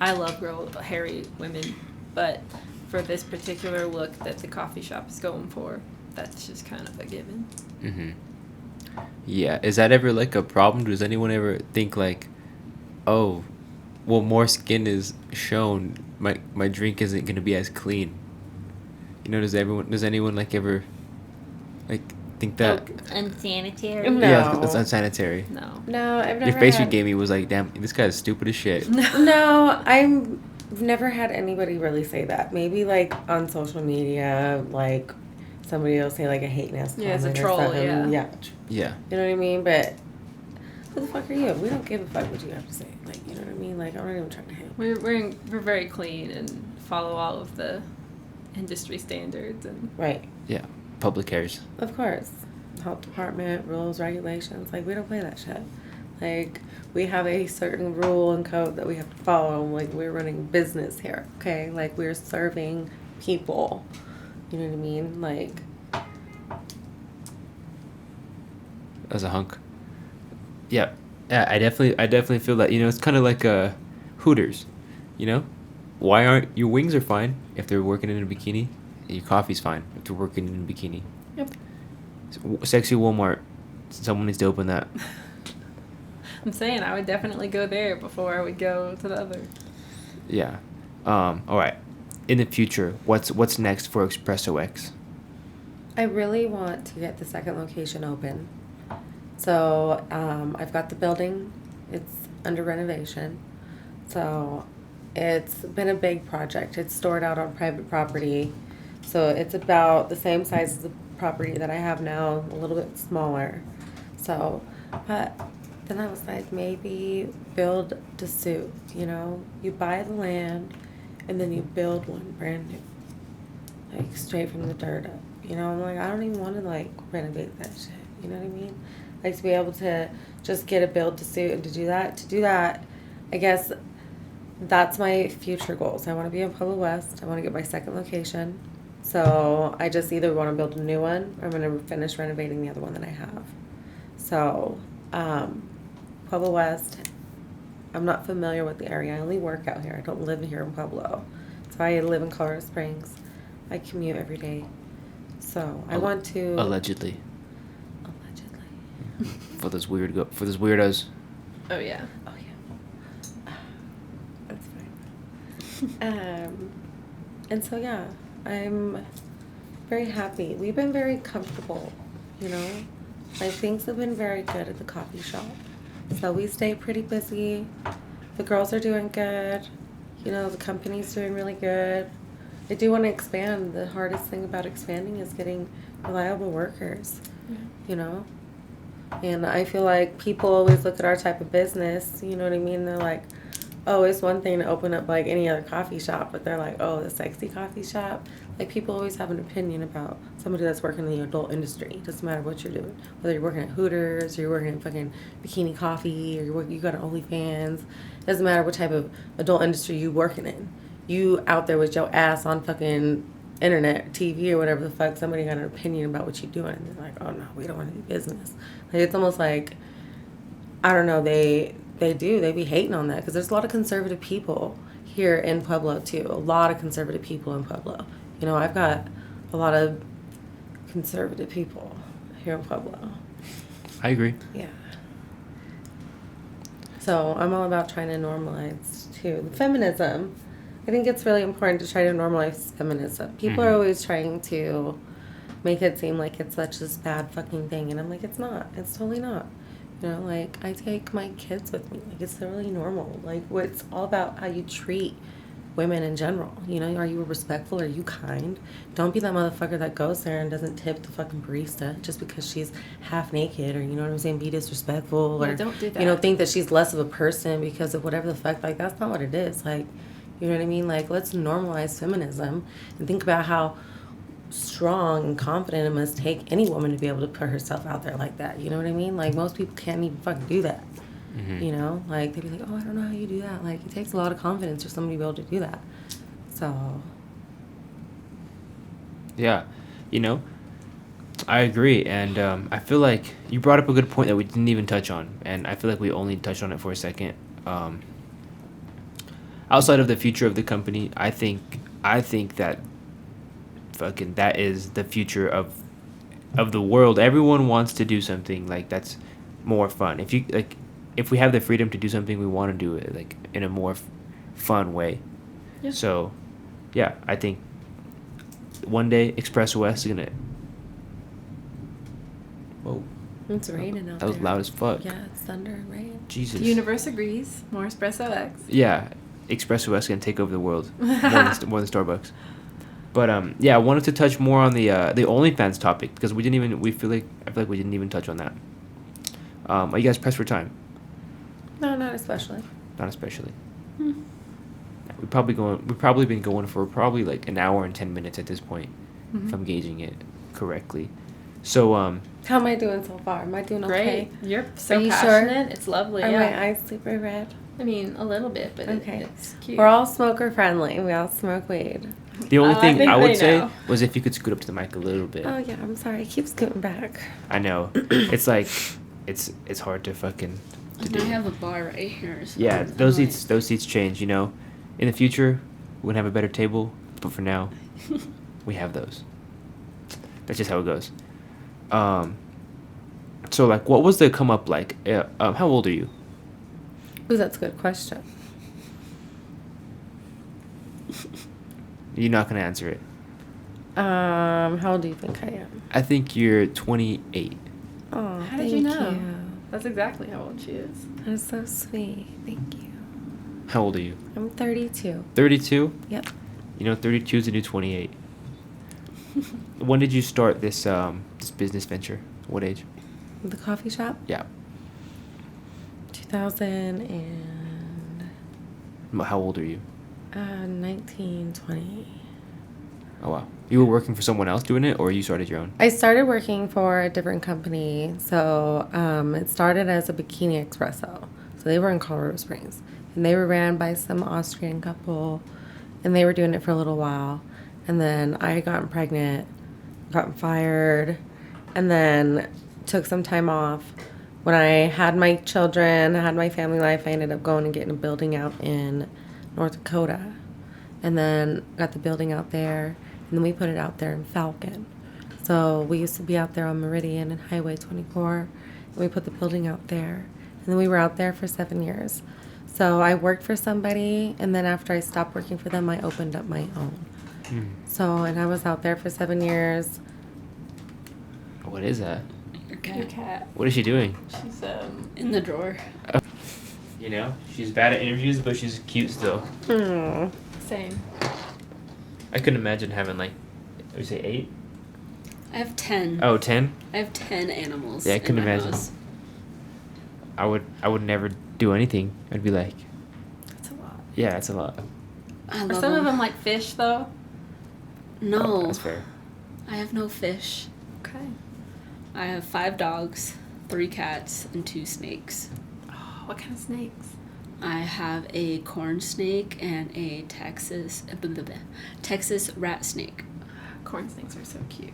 I love hairy women, but for this particular look that the coffee shop is going for, that's just kind of a given. Mm-hmm. Yeah. Is that ever like a problem? Does anyone ever think like, oh, well, more skin is shown, my drink isn't gonna be as clean? You know, does anyone like ever like think that? Unsanitary? No. Yeah, it's unsanitary. No. No, I've never Your face you had... gave me was like, damn, this guy's stupid as shit. No, I've never had anybody really say that. Maybe like on social media, like somebody will say like a hate nasty Yeah, it's a comment or troll, something. yeah. Yeah. You know what I mean? But who the fuck are you? We don't give a fuck what you have to say. Like, you know what I mean? Like, I'm not even trying to hate. We're very clean and follow all of the industry standards and Right. Yeah. Public cares. Of course. Health department, rules, regulations. Like, we don't play that shit. Like, we have a certain rule and code that we have to follow. Like, we're running business here, okay? Like, we're serving people. You know what I mean? Like, As a hunk. Yeah. Yeah, I definitely feel that, you know, it's kind of like Hooters, you know? Why aren't your wings are fine if they're working in a bikini? Your coffee's fine if they're working in a bikini. yep. Sexy Walmart. Someone needs to open that. I'm saying I would definitely go there before I would go to the other. Yeah. All right. In the future, what's next for Espresso X? I really want to get the second location open. So, I've got the building. It's under renovation. So, it's been a big project. It's stored out on private property. So, it's about the same size as the property that I have now, a little bit smaller. So, but then I was like, maybe build to suit, you know? You buy the land and then you build one brand new. Like, straight from the dirt up. You know, I'm like, I don't even want to, like, renovate that shit. You know what I mean? Like, to be able to just get a build to suit and to do that, I guess that's my future goals. I want to be in Pueblo West. I want to get my second location. So I just either want to build a new one or I'm going to finish renovating the other one that I have. So, Pueblo West, I'm not familiar with the area. I only work out here. I don't live here in Pueblo. So I live in Colorado Springs. I commute every day. So I want to... Allegedly. For those weirdos. Oh yeah. Oh, yeah. That's fine. And so, yeah, I'm very happy. We've been very comfortable, you know? Like, things have been very good at the coffee shop. So we stay pretty busy. The girls are doing good. You know, the company's doing really good. I do want to expand. The hardest thing about expanding is getting reliable workers, you know? And I feel like people always look at our type of business, you know what I mean? They're like, oh, it's one thing to open up like any other coffee shop, but they're like, oh, the sexy coffee shop. Like, people always have an opinion about somebody that's working in the adult industry. It doesn't matter what you're doing. Whether you're working at Hooters, or you're working at fucking Bikini Coffee, or you got an OnlyFans. It doesn't matter what type of adult industry you working in. You out there with your ass on fucking internet, TV, or whatever the fuck, somebody got an opinion about what you're doing. And they're like, oh, no, we don't want to do business. Like, it's almost like, I don't know, they be hating on that, because there's a lot of conservative people here in Pueblo too. A lot of conservative people in Pueblo. You know, I've got a lot of conservative people here in Pueblo. I agree. Yeah. So I'm all about trying to normalize too. Feminism. I think it's really important to try to normalize feminism. People are always trying to make it seem like it's such this bad fucking thing, and I'm like, it's not. It's totally not. You know, like, I take my kids with me. Like, it's really normal. Like, it's all about how you treat women in general. You know, are you respectful? Are you kind? Don't be that motherfucker that goes there and doesn't tip the fucking barista just because she's half naked, or, you know what I'm saying, be disrespectful, or, don't do that. you know, think that she's less of a person because of whatever the fuck. Like, that's not what it is. Like, you know what I mean? Like, let's normalize feminism and think about how strong and confident it must take any woman to be able to put herself out there like that. You know what I mean? Like, most people can't even fucking do that. You know, like, they'd be like, oh, I don't know how you do that. Like, it takes a lot of confidence for somebody to be able to do that. So, Yeah, you know, I agree, and I feel like you brought up a good point that we didn't even touch on, and I feel like we only touched on it for a second. Outside of the future of the company, I think that fucking that is the future of the world. Everyone wants to do something like that's more fun. If we have the freedom to do something, we want to do it like in a more fun way. Yeah. So, yeah, I think one day Espresso X is gonna. Whoa. it's raining out That was there. loud as fuck. Yeah, it's thunder and rain. Jesus. The universe agrees. More Espresso X. Yeah, Espresso X gonna take over the world more than Starbucks. But yeah, I wanted to touch more on the OnlyFans topic because I feel like we didn't even touch on that. Are you guys pressed for time? No, not especially. Not especially. We've probably been going for probably like an hour and 10 minutes at this point, if I'm gauging it correctly. So How am I doing so far? Am I doing okay? Great. You're so Are you sure? passionate. It's lovely. Are yeah. my eyes super red? I mean, a little bit, but Okay. it's cute. We're all smoker friendly. We all smoke weed. the only I thing think I they would say know. was if you could scoot up to the mic a little bit. Oh yeah, I'm sorry. I keep scooting back. I know. It's like it's hard to fucking to And I do. have a bar right here. So Yeah, I'm those like- seats change, you know. In the future, we're gonna have a better table, but for now, we have those. That's just how it goes. So like, what was the come up like? How old are you? Ooh, that's a good question. You're not gonna answer it. How old do you think I am? I think you're 28. Oh, How did you know? That's exactly how old she is. That is so sweet. Thank you. How old are you? I'm 32. 32. Yep. You know, 32 is the new 28. When did you start this this business venture? What age? The coffee shop? Yeah. 2000 and... How old are you? 1920. Oh wow. You were working for someone else doing it, or you started your own? I started working for a different company. So it started as a bikini espresso. So they were in Colorado Springs. And they were ran by some Austrian couple. And they were doing it for a little while. And then I got pregnant, got fired, and then took some time off. When I had my children, I had my family life, I ended up going and getting a building out in North Dakota. And then got the building out there. And then we put it out there in Falcon. So we used to be out there on Meridian and Highway 24. And we put the building out there. And then we were out there for 7 years. So I worked for somebody. And then after I stopped working for them, I opened up my own. So, and I was out there for 7 years. What is that? Your Your cat cat. What is she doing? She's in the drawer. You know, she's bad at interviews, but she's cute still. Hmm. same. I couldn't imagine having like, would you say 8? I have 10. Oh, 10? I have 10 animals. Yeah, I couldn't in my imagine. house. I would never do anything. I'd be like, That's a lot. yeah, that's a lot. I Are love some of them like fish though? No, Oh, that's fair. I have no fish. Okay. I have 5 dogs, 3 cats, and 2 snakes. Oh, what kind of snakes? I have a corn snake and a Texas rat snake. Corn snakes are so cute.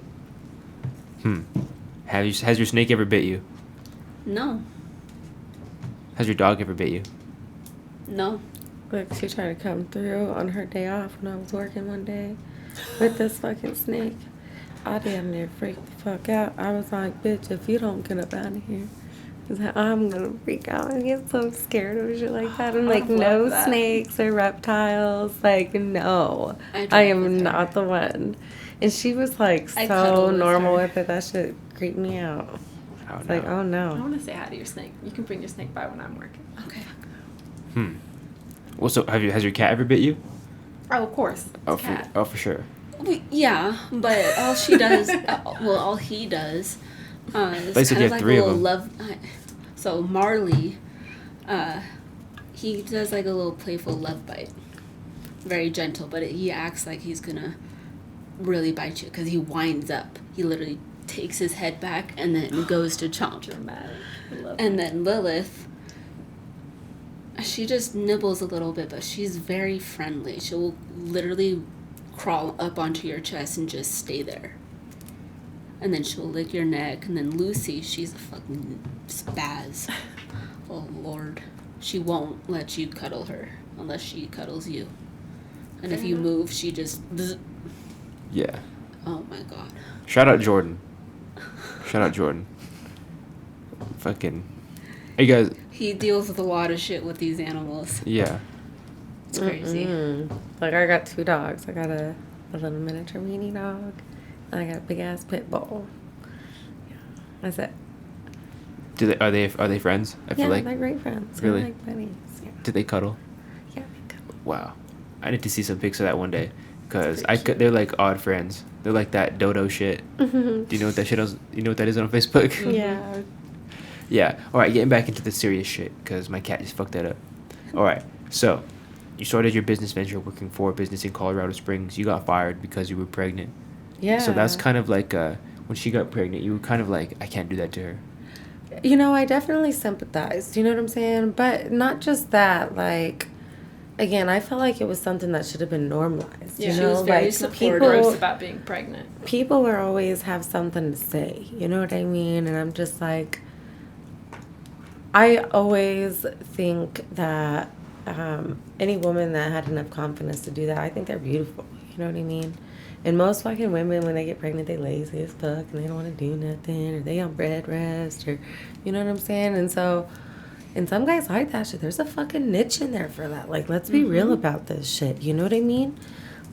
Has your snake ever bit you? No, Has your dog ever bit you? no. Like, she tried to come through on her day off when I was working one day with this fucking snake. I damn near freaked the fuck out. I was like, bitch, if you don't get up out of here, I'm gonna freak out and get so scared of shit like that. I'm like, I love no that. snakes or reptiles. Like, no. I I drive am with her. not the one. And she was like I cuddle so with normal her. with it. That shit creeped me out. Oh, It's no. like, oh I no. want to say hi to your snake. You can bring your snake by when I'm working. Okay. Well, so has your cat ever bit you? Oh, of course. It's Oh, a cat. for sure. Yeah, but all she does, all he does, is They said kind you of have like 3 a of little them. love. So Marley, he does like a little playful love bite, very gentle, but he acts like he's gonna really bite you because he winds up. He literally takes his head back and then goes to chomp. Dramatic. I love And that. then Lilith, she just nibbles a little bit, but she's very friendly. She'll literally crawl up onto your chest and just stay there. And then she'll lick your neck. And then Lucy, she's a fucking spaz. Oh, Lord. She won't let you cuddle her unless she cuddles you. And if you move, she just... bzz. Yeah. Oh, my God. Shout out Jordan. Shout out Jordan. Fucking. You guys. He deals with a lot of shit with these animals. Yeah. It's crazy. Like, I got 2 dogs. I got a little miniature weenie dog, and I got a big ass pit bull. Yeah, that's it. Are they friends? I Yeah, feel like. they're great friends. Really? They're like buddies. Yeah. Did they cuddle? Yeah, they cuddle. Wow. I need to see some pics of that one day, cause That's pretty they're like odd friends. They're like that dodo shit. Do you know what that shit is? You know what that is on Facebook? Yeah. Yeah. All right, getting back into the serious shit because my cat just fucked that up. All right. So, you started your business venture working for a business in Colorado Springs. You got fired because you were pregnant. Yeah. So that's kind of like when she got pregnant, you were kind of like, I can't do that to her. You know, I definitely sympathize. You know what I'm saying? But not just that. Like, again, I felt like it was something that should have been normalized. Yeah. You She know, was very like supportive. Gross about being pregnant. people will always have something to say. You know what I mean? And I'm just like, I always think that any woman that had enough confidence to do that, I think they're beautiful. You know what I mean? And most fucking women, when they get pregnant, they lazy as fuck and they don't want to do nothing, or they on bed rest, or you know what I'm saying? And so, and some guys like that shit. There's a fucking niche in there for that. Like, let's be real about this shit. You know what I mean?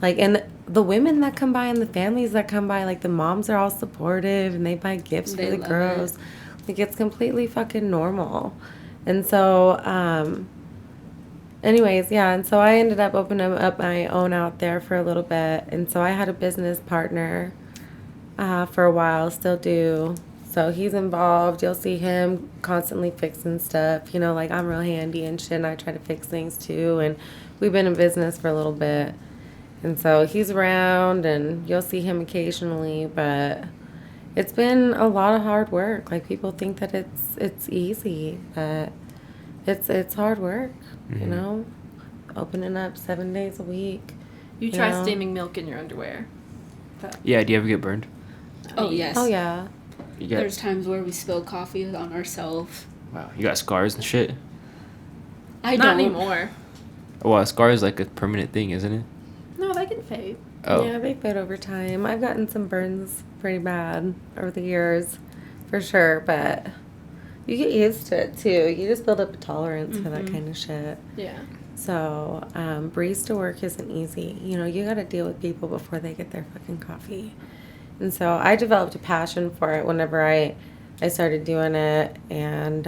Like, and the women that come by and the families that come by, like the moms are all supportive and they buy gifts They for the love girls. it. Like, it's completely fucking normal. And so, anyways, yeah. And so I ended up opening up my own out there for a little bit. And so I had a business partner for a while, still do. So he's involved. You'll see him constantly fixing stuff. You know, like, I'm real handy and shit, and I try to fix things too. And we've been in business for a little bit. And so he's around, and you'll see him occasionally, but it's been a lot of hard work. Like, people think that it's easy, but it's hard work, you know? Opening up 7 days a week. You try know? steaming milk in your underwear. Yeah. Do you ever get burned? Oh, yes. Oh, yeah. You got. There's times where we spill coffee on ourselves. Wow. You got scars and shit. I Not don't. anymore. Well, a scar is like a permanent thing, isn't it? No, they can fade. Oh. Yeah, they fade over time. I've gotten some burns pretty bad over the years, for sure, but you get used to it, too. You just build up a tolerance for that kind of shit. Yeah. So, barista work isn't easy. You know, you got to deal with people before they get their fucking coffee. And so I developed a passion for it whenever I started doing it. And,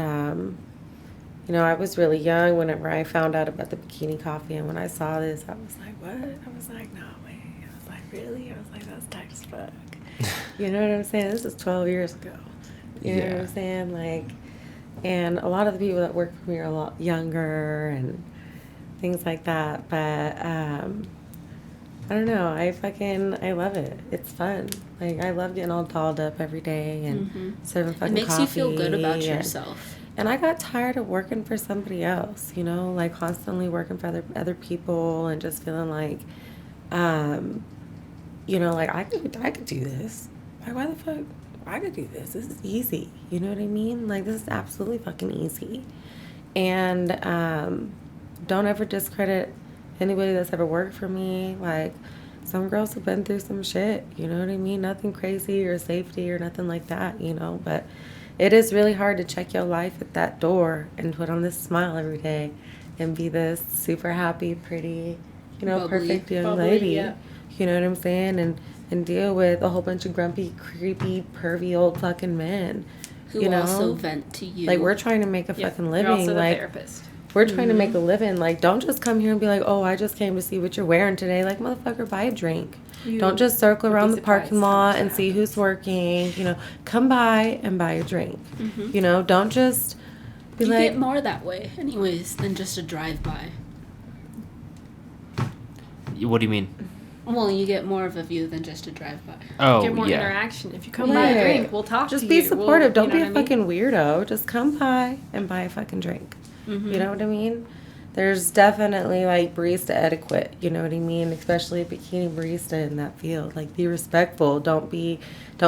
you know, I was really young whenever I found out about the bikini coffee. And when I saw this, I was like, what? I was like, no way. I was like, really? I was like, that's tight as fuck. You know what I'm saying? This is 12 years ago. You know what I'm saying? Like, and a lot of the people that work for me are a lot younger and things like that. But I don't know. I love it. It's fun. Like, I love getting all dolled up every day and serving fucking coffee. It makes you feel good about yourself. And I got tired of working for somebody else, you know, like constantly working for other people and just feeling like, you know, like I could do this. Like, why the fuck? I could do this. This is easy. You know what I mean? Like, this is absolutely fucking easy. And don't ever discredit anybody that's ever worked for me. Like, some girls have been through some shit. You know what I mean? Nothing crazy or safety or nothing like that, you know. But it is really hard to check your life at that door and put on this smile every day and be this super happy, pretty, you know, perfect young lady. Yeah. You know what I'm saying? And deal with a whole bunch of grumpy, creepy, pervy old fucking men. Who also vent to you. Like, we're trying to make a fucking living. You're also the like, therapist. We're trying to make a living. Like, don't just come here and be like, oh, I just came to see what you're wearing today. Like, motherfucker, buy a drink. Don't just circle around the parking lot and see who's working. You know, come by and buy a drink. You know, don't just be you like... get more that way, anyways, than just a drive-by. What do you mean? Well, you get more of a view than just a drive-by. Oh, get more yeah. interaction. If you come buy a drink, we'll talk just to you. Just be supportive. Don't be a I mean? fucking weirdo. Just come by and buy a fucking drink. You know what I mean? There's definitely, like, barista etiquette. You know what I mean? Especially a bikini barista in that field. Like, be respectful. Don't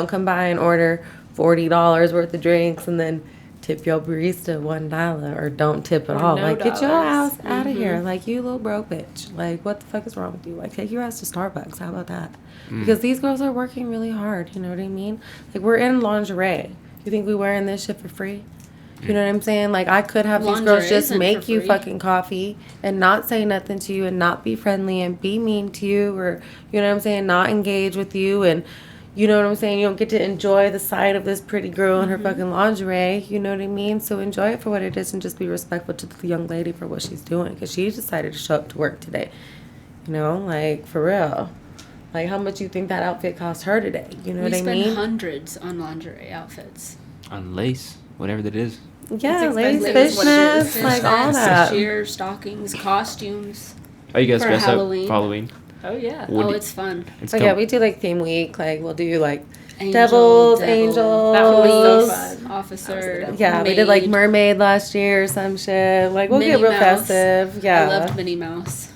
come by and order $40 worth of drinks and then tip your barista $1 or don't tip at all. No like, get your ass dollars. out of here. Like, you little broke bitch. Like, what the fuck is wrong with you? Like, take your ass to Starbucks. How about that? Because these girls are working really hard. You know what I mean? Like, we're in lingerie. You think we wearing this shit for free? You know what I'm saying? Like, I could have these girls just make you fucking coffee and not say nothing to you and not be friendly and be mean to you or, you know what I'm saying, not engage with you and, you know what I'm saying, you don't get to enjoy the sight of this pretty girl in her fucking lingerie, you know what I mean? So enjoy it for what it is and just be respectful to the young lady for what she's doing because she decided to show up to work today. You know, like, for real. Like, how much you think that outfit cost her today? You know what I mean? We spend hundreds on lingerie outfits. On lace, whatever that is. Yeah, lace, fishnets, like all that. Sheer stockings, costumes. Oh, you guys for dress Halloween. up for Halloween? Oh, yeah. It's fun. Yeah, we do, like, theme week. Like, we'll do, like, Angel, devils, devil, angels. That was so fun. Officer. Yeah, maid. we did, like, mermaid last year or some shit. Like, we'll Minnie get real Mouse. festive. Yeah. I loved Minnie Mouse.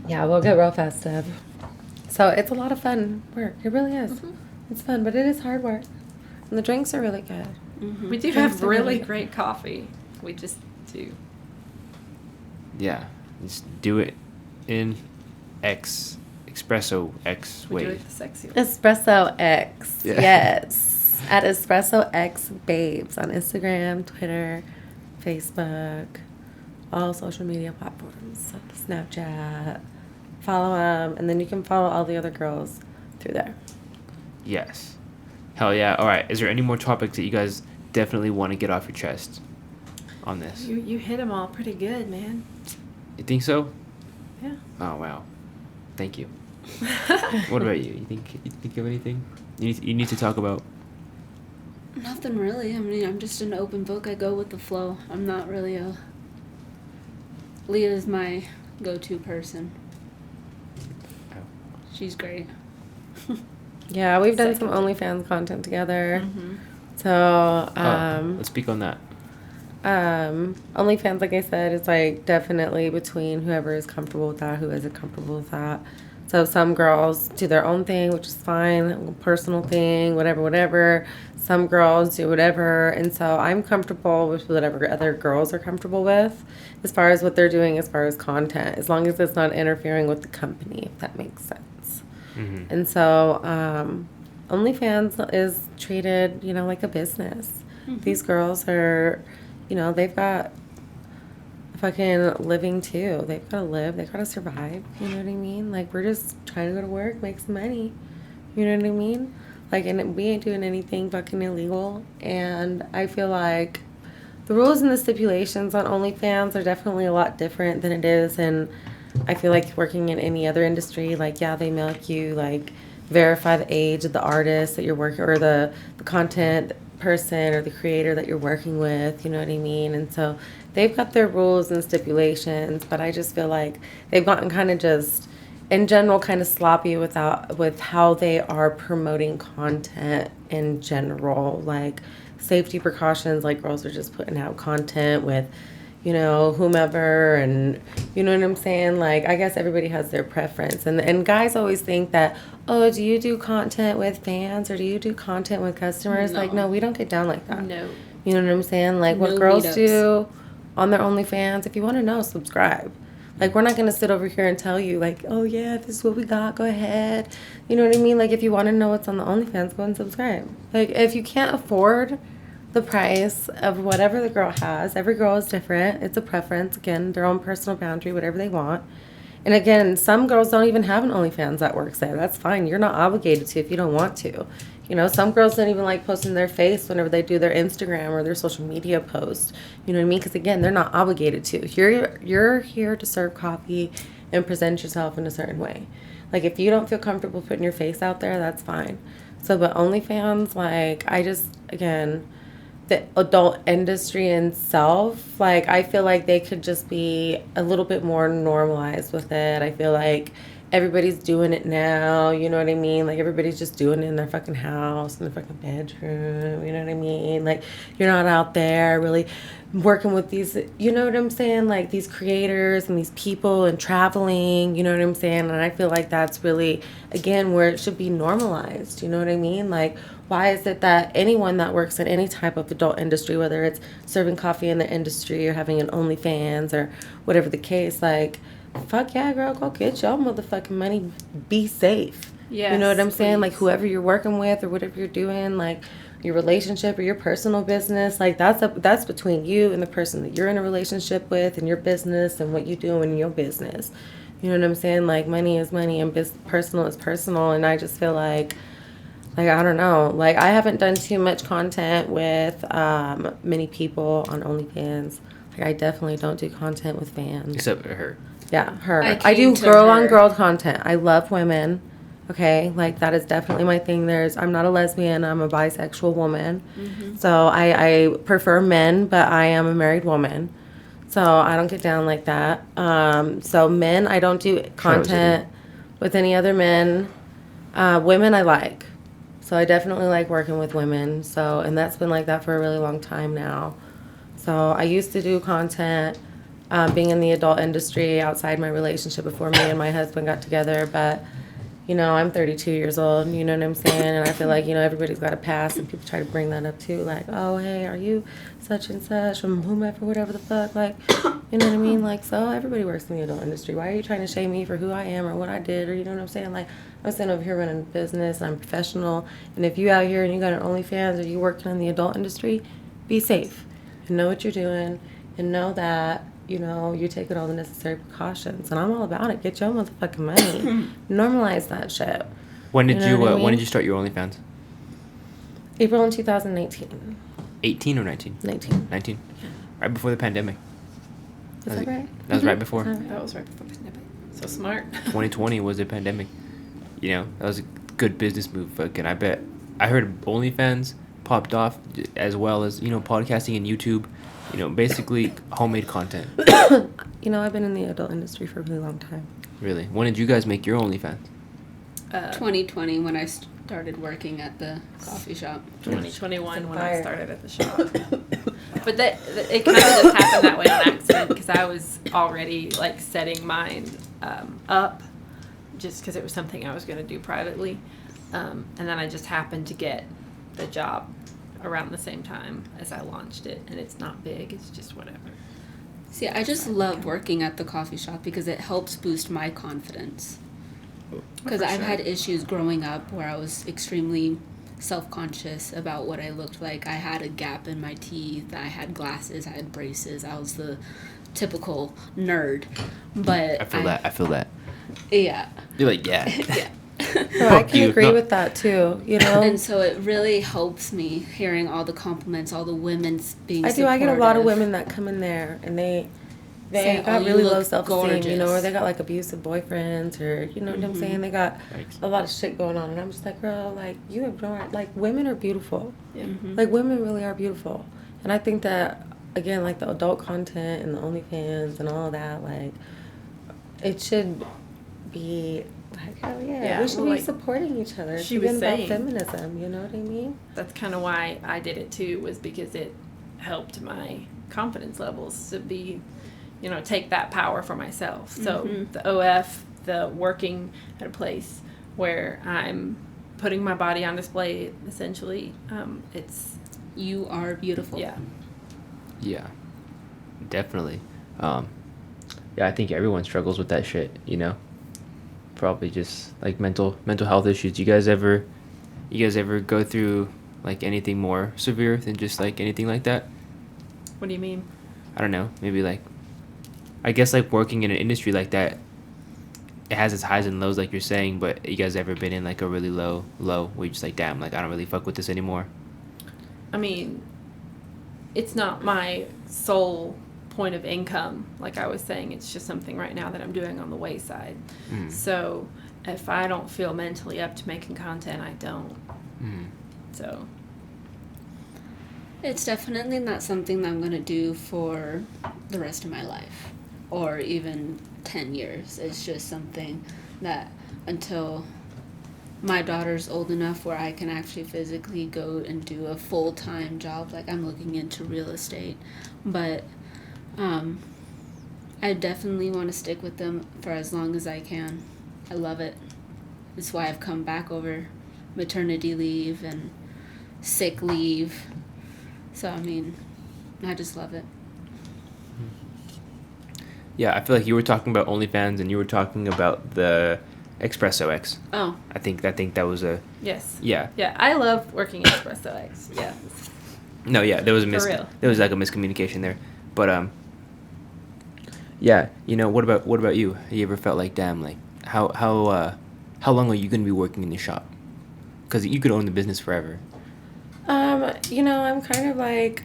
Yeah, we'll get real festive. So it's a lot of fun work. It really is. It's fun, but it is hard work. And the drinks are really good. We do have really great coffee. We just do. Yeah. Just do it in Espresso X We do way. it the sexy way. Espresso X. Yeah. Yes. At Espresso X Babes on Instagram, Twitter, Facebook, all social media platforms. Snapchat. Follow them. And then you can follow all the other girls through there. Yes. Hell yeah. All right. Is there any more topics that you guys definitely want to get off your chest on this? You hit them all pretty good, man. You think so? Yeah. Oh, wow. Thank you. What about you? You think of anything you need to talk about? Nothing really. I mean, I'm just an open book. I go with the flow. I'm not really a... Leah's my go-to person. She's great. Yeah, we've done some OnlyFans content together. So, let's speak on that. OnlyFans, like I said, is like definitely between whoever is comfortable with that, who isn't comfortable with that. So some girls do their own thing, which is fine, personal thing, whatever. Some girls do whatever, and so I'm comfortable with whatever other girls are comfortable with, as far as what they're doing, as far as content, as long as it's not interfering with the company, if that makes sense. And so OnlyFans is treated, you know, like a business. These girls are, you know, they've got fucking living too. They've got to live. They've got to survive. You know what I mean? Like, we're just trying to go to work, make some money. You know what I mean? Like, and we ain't doing anything fucking illegal. And I feel like the rules and the stipulations on OnlyFans are definitely a lot different than it is in I feel like working in any other industry, like, yeah, they make you, like, verify the age of the artist that you're working, or the content person or the creator that you're working with, you know what I mean? And so they've got their rules and stipulations, but I just feel like they've gotten kind of just, in general, kind of sloppy with how they are promoting content in general. Like, safety precautions, like, girls are just putting out content with, you know, whomever, and you know what I'm saying? Like, I guess everybody has their preference. And guys always think that, oh, do you do content with fans or do you do content with customers? No. Like, no, we don't get down like that. No. You know what I'm saying? Like, what No girls meetups. do on their OnlyFans, if you want to know, subscribe. Like, we're not going to sit over here and tell you, like, oh, yeah, this is what we got. Go ahead. You know what I mean? Like, if you want to know what's on the OnlyFans, go and subscribe. Like, if you can't afford the price of whatever the girl has, every girl is different. It's a preference. Again, their own personal boundary, whatever they want. And again, some girls don't even have an OnlyFans that works there. That's fine. You're not obligated to if you don't want to. You know, some girls don't even like posting their face whenever they do their Instagram or their social media post. You know what I mean? Because again, they're not obligated to. You're here to serve coffee and present yourself in a certain way. Like, if you don't feel comfortable putting your face out there, that's fine. So, but OnlyFans, like, I just, again, the adult industry itself, like, I feel like they could just be a little bit more normalized with it. I feel like everybody's doing it now, you know what I mean? Like, everybody's just doing it in their fucking house, in their fucking bedroom, you know what I mean? Like, you're not out there really working with these, you know what I'm saying? Like, these creators and these people and traveling, you know what I'm saying? And I feel like that's really, again, where it should be normalized, you know what I mean? Like, why is it that anyone that works in any type of adult industry, whether it's serving coffee in the industry or having an OnlyFans or whatever the case, like, fuck yeah, girl, go get your motherfucking money. Be safe. Yes, you know what I'm saying? please. Like, whoever you're working with or whatever you're doing, like, your relationship or your personal business, like, that's between you and the person that you're in a relationship with, and your business and what you do in your business. You know what I'm saying? Like, money is money and personal is personal. And I just feel like, I don't know. Like, I haven't done too much content with many people on OnlyFans. Like, I definitely don't do content with fans. Except for her. Yeah, her. I I do came to girl on her. girl content. I love women. Okay, like, that is definitely my thing. I'm not a lesbian. I'm a bisexual woman. Mm-hmm. So I prefer men, but I am a married woman. So I don't get down like that. So men, I don't do content with any other men. Women, I like. So I definitely like working with women. So, and that's been like that for a really long time now. So I used to do content, being in the adult industry outside my relationship before me and my husband got together. But, you know, I'm 32 years old, you know what I'm saying? And I feel like, you know, everybody's got a past, and people try to bring that up too. Like, oh, hey, are you such and such from whomever, whatever the fuck? Like, you know what I mean? Like, so everybody works in the adult industry. Why are you trying to shame me for who I am or what I did? Or, you know what I'm saying? Like, I'm sitting over here running a business, I'm professional. And if you out here and you got an OnlyFans or you working in the adult industry, be safe and know what you're doing and know that, you know, you're taking all the necessary precautions. And I'm all about it. Get your motherfucking money. Normalize that shit. When did You know what I mean? when did you start your OnlyFans? April in 2019. 18 or 19? 19. 19. Right before the pandemic. Is that right? That was right before. That was right before the pandemic. So smart. 2020 was a pandemic. You know, that was a good business move. Fucking, I bet. I heard OnlyFans popped off, as well as, you know, podcasting and YouTube. You know, basically homemade content. You know, I've been in the adult industry for a really long time. Really? When did you guys make your OnlyFans? 2020 when I started working at the coffee shop. 2021 when Fire. I started at the shop. But it kind of just happened that way on accident, because I was already, like, setting mine up just because it was something I was going to do privately. And then I just happened to get the job around the same time as I launched it. And it's not big. It's just whatever. See, I just love working at the coffee shop because it helps boost my confidence. Because For I've sure. had issues growing up where I was extremely self-conscious about what I looked like. I had a gap in my teeth. I had glasses. I had braces. I was the typical nerd. But I feel that. Yeah. You're like, yeah. Yeah. No, I can you. agree No. with that too, you know? And so it really helps me hearing all the compliments, all the women being I do. I get a lot of supportive. women that come in there and they they Say, got "Oh, really you low look self-esteem, you know, or gorgeous." they got like abusive boyfriends, or you know what I'm saying. They got Thanks. a lot of shit going on, and I'm just like, girl, like you ignore it. Like women are beautiful. Yeah. Like women really are beautiful, and I think that again, like the adult content and the OnlyFans and all of that, like it should be like hell yeah, Yeah, we should well, be like, supporting each other. It's she was again about saying- feminism. You know what I mean? That's kind of why I did it too, was because it helped my confidence levels to be, you know, take that power for myself. So the OF, the working at a place where I'm putting my body on display, essentially, it's, You are beautiful. yeah. Yeah, definitely. Yeah, I think everyone struggles with that shit, you know? Probably just like mental health issues. You guys ever go through like anything more severe than just like anything like that? What do you mean? I don't know. Maybe like, I guess like working in an industry like that, it has its highs and lows, like you're saying. But you guys ever been in like a really low where you're just like, damn, like I don't really fuck with this anymore? I mean, it's not my sole point of income. Like I was saying, it's just something right now that I'm doing on the wayside. So if I don't feel mentally up to making content, I don't. So It's definitely not something that I'm going to do for the rest of my life or even 10 years. It's just something that until my daughter's old enough where I can actually physically go and do a full-time job, like I'm looking into real estate. But I definitely want to stick with them for as long as I can. I love it. That's why I've come back over maternity leave and sick leave. So, I mean, I just love it. Yeah, I feel like you were talking about OnlyFans and you were talking about the Espresso X. Oh. I think that was a... yes. Yeah. Yeah, I love working at Espresso X. Yeah. No, yeah, there was real. there was like a miscommunication there. But yeah, you know, what about you? You ever felt like, damn, like how long are you going to be working in the shop? Cuz you could own the business forever. You know, I'm kind of like,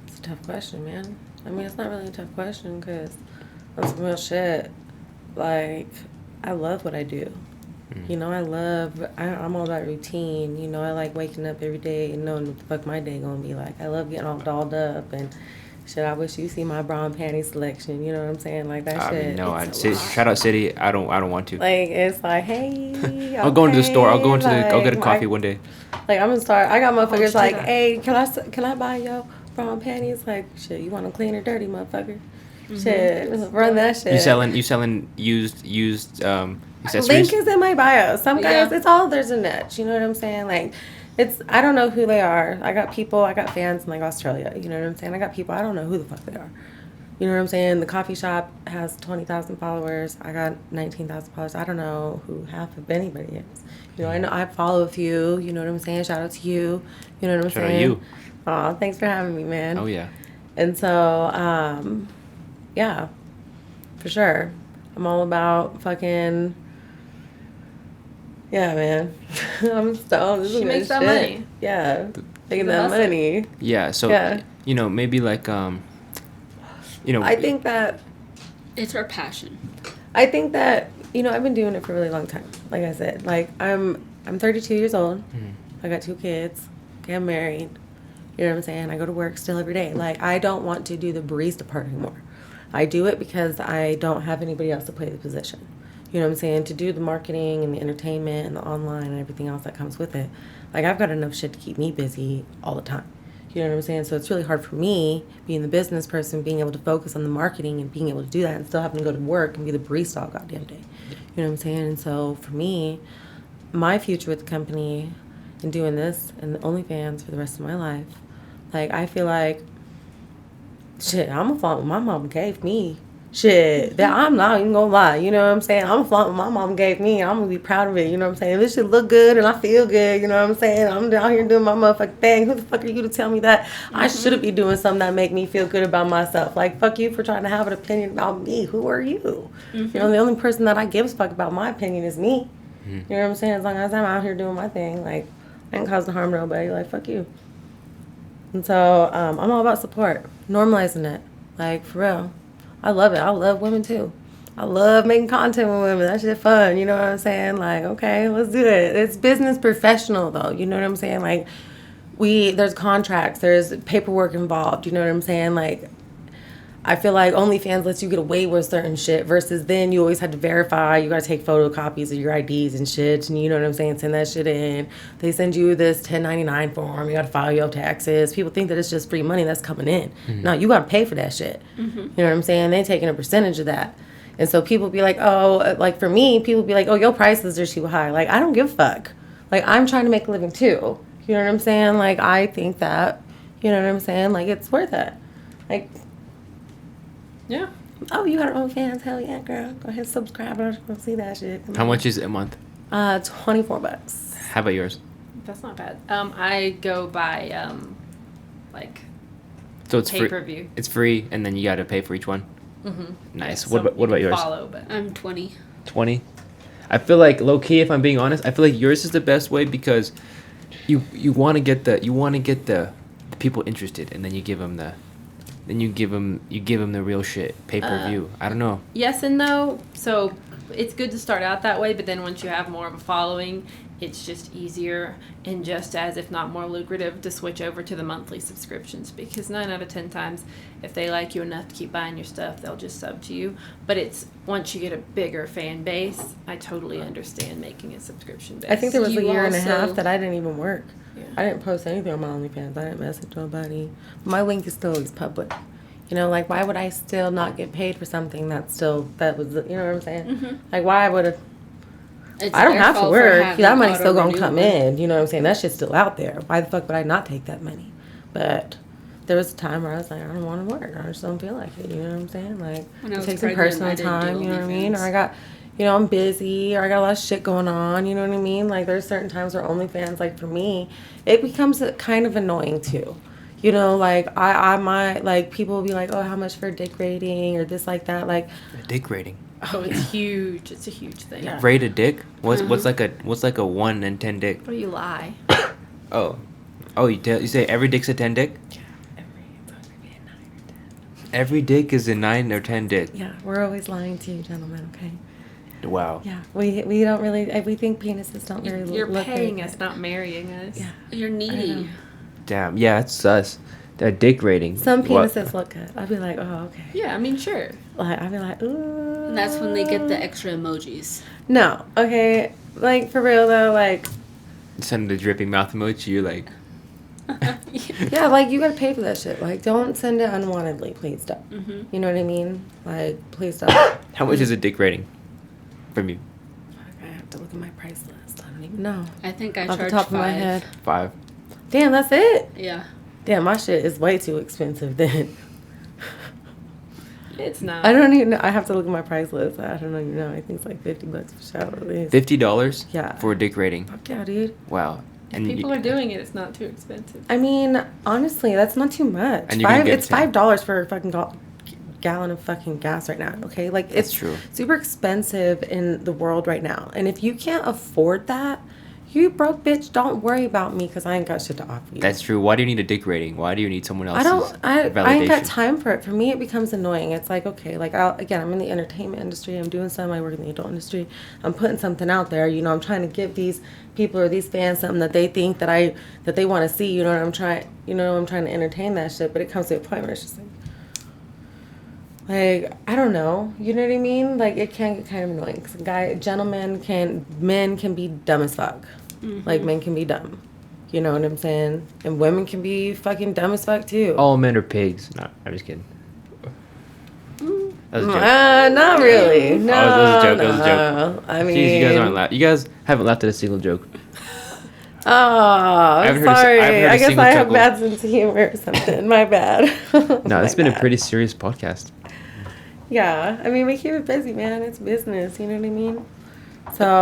it's a tough question, man. I mean, it's not really a tough question because that's some real shit. Like, I love what I do. You know, I'm all about routine. You know, I like waking up every day and knowing what the fuck my day gonna be like. I love getting all dolled up and shit. I wish you see my bra and panty selection. You know what I'm saying? Like that I shit. mean, no, it's a lot. shout out City. I don't want to. Like it's like, hey, I'll go into the store. I'll go into okay, I'll get a like, coffee one day. Like I'm gonna start. I got motherfuckers do like, that. hey, can I buy your bra and panties? Like, shit, you want them clean or dirty, motherfucker? Shit, run that shit. You selling used accessories? Link is in my bio. Some guys, Yeah. it's all there's a niche. You know what I'm saying? Like, it's I don't know who they are. I got fans in like Australia. You know what I'm saying? I got people I don't know who the fuck they are. You know what I'm saying? The coffee shop has 20,000 followers. I got 19,000 followers. I don't know who half of anybody is. You know, I know I follow a few. You know what I'm saying? Shout out to you. You know what I'm Shout out saying? you. Aw, thanks for having me, man. Oh yeah. And so, yeah, for sure. I'm all about fucking, yeah, man. I'm stoned. This is She good makes that shit. money. Yeah, making The that hustle. money. Yeah. So Yeah. you know, maybe like you know. I think that, It's our passion. you know, I've been doing it for a really long time. Like I said, like I'm 32 years old. I got 2 kids. Okay, I'm married. You know what I'm saying? I go to work still every day. Like, I don't want to do the barista part anymore. I do it because I don't have anybody else to play the position. You know what I'm saying? To do the marketing and the entertainment and the online and everything else that comes with it. Like, I've got enough shit to keep me busy all the time. You know what I'm saying? So it's really hard for me, being the business person, being able to focus on the marketing and being able to do that and still having to go to work and be the barista all goddamn day. You know what I'm saying? And so for me, my future with the company and doing this and the OnlyFans for the rest of my life, like, I feel like, shit, I'm gonna flaunt what my mom gave me. Shit, that I'm not even gonna lie. You know what I'm saying? I'm gonna flaunt what my mom gave me, and I'm gonna be proud of it. You know what I'm saying? This shit look good, and I feel good. You know what I'm saying? I'm down here doing my motherfucking thing. Who the fuck are you to tell me that I shouldn't be doing something that make me feel good about myself? Like, fuck you for trying to have an opinion about me. Who are you? You know, the only person that I give a fuck about my opinion is me. You know what I'm saying? As long as I'm out here doing my thing, like, I ain't causing harm to nobody. Like, fuck you. And so I'm all about support, normalizing it. Like, for real. I love it. I love women, too. I love making content with women. That shit fun. You know what I'm saying? Like, okay, let's do it. It's business professional, though. You know what I'm saying? Like, there's contracts. There's paperwork involved. You know what I'm saying? Like, I feel like OnlyFans lets you get away with certain shit versus then you always had to verify. You got to take photocopies of your IDs and shit. And you know what I'm saying? Send that shit in. They send you this 1099 form. You got to file your taxes. People think that it's just free money that's coming in. No, you got to pay for that shit. You know what I'm saying? They're taking a percentage of that. And so people be like, oh, like for me, people be like, oh, your prices are too high. Like, I don't give a fuck. Like, I'm trying to make a living too. You know what I'm saying? Like, I think that, you know what I'm saying? Like, it's worth it. Like, Yeah. oh, you got OnlyFans? Hell yeah, girl. Go ahead, subscribe. I want to see that shit. How much is it a month? $24. How about yours? That's not bad. I go by, like, So it's free. pay-per-view. It's free, and then you got to pay for each one. Mm-hmm. Nice. Yeah, What about yours? Follow, but I'm 20. 20. I feel like low key, if I'm being honest, I feel like yours is the best way because you want to get the people interested, and then you give them the real shit pay-per-view. I don't know. yes and no. So it's good to start out that way, but then once you have more of a following, it's just easier and just as, if not more lucrative, to switch over to the monthly subscriptions, because 9 out of 10 times, if they like you enough to keep buying your stuff, they'll just sub to you. But it's once you get a bigger fan base, I totally understand making a subscription base. I think there was a You year and a also- half that I didn't even work. Yeah. I didn't post anything on my OnlyFans. I didn't message nobody. My link is still always public. You know, like, why would I still not get paid for something that was, you know what I'm saying? Like, why would it? It's I don't their have to fault for work. having That money's still going to come auto-renewal. in. You know what I'm saying? That shit's still out there. Why the fuck would I not take that money? But there was a time where I was like, I don't want to work. I just don't feel like it. You know what I'm saying? Like, When I was take some pregnant, personal I didn't do time. You know what I mean? Or OnlyFans. I got, I'm busy. Or I got a lot of shit going on. You know what I mean? Like, there's certain times where OnlyFans, like, for me, it becomes kind of annoying too. You know, like, I might, like, people will be like, oh, how much for dick rating or this, like that. Like, Dick rating. Oh, it's huge. It's a huge thing. Yeah. Rate a dick. What's like a 1 in 10 dick? What do you lie? Oh, you say every dick's a 10 dick? Every dick is a 9 or 10 dick. yeah, we're always lying to you, gentlemen, okay? Wow. Yeah, we don't really, we think penises don't really You're look paying very us, good. not marrying us. Yeah. You're I know. needy. Damn. Yeah, it's sus. That dick rating. Some What- penises look good. I'd be like, oh, okay. Yeah, I mean, sure. Like, I'd be like, ooh. And that's when they get the extra emojis. No, okay. Like, for real, though, like, Send the dripping mouth emoji. You're like, yeah, like, you gotta pay for that shit. Like, don't send it unwantedly, please don't. Mm-hmm. You know what I mean? Like, please don't. how much is a dick rating from you? I have to look at my price list. I don't even know. I think I Off the charge top 5. of my head. 5. Damn, that's it? Yeah. Damn, my shit is way too expensive then. It's not. I don't even know. I have to look at my price list. I don't even know. I think it's like $50 for sure. At least. $50. Yeah. For a dick rating. Fuck yeah, dude. Wow. If people are doing it, it's not too expensive. I mean, honestly, that's not too much. And you can get It's 10. $5 for a fucking gallon of fucking gas right now. Okay, like That's it's true. super expensive in the world right now. And if you can't afford that, you broke bitch. Don't worry about me because I ain't got shit to offer you. That's true. Why do you need a dick rating? Why do you need someone I else's don't. I validation? ain't got time for it. For me, it becomes annoying. It's like, okay, like I'm in the entertainment industry. I'm doing something. I work in the adult industry. I'm putting something out there. You know, I'm trying to give these people or these fans something that they think that they want to see. You know what I'm trying. You know, I'm trying to entertain that shit. But it comes to a point where it's just like I don't know. You know what I mean? Like it can get kind of annoying. Cause men can be dumb as fuck. Mm-hmm. Like men can be dumb. You know what I'm saying? And women can be fucking dumb as fuck too. All men are pigs. No, I'm just kidding. That was a joke. Not really. No, that was a joke. That was a joke. I mean, Jeez, you guys aren't laugh. You guys haven't lauged at a single joke. Oh, I'm haven't heard a s- sorry. I haven't heard a I guess single I have chuckle. bad sense of humor or something. My bad. No, it's been a pretty serious podcast. Yeah, I mean, we keep it busy, man. It's business. You know what I mean? So,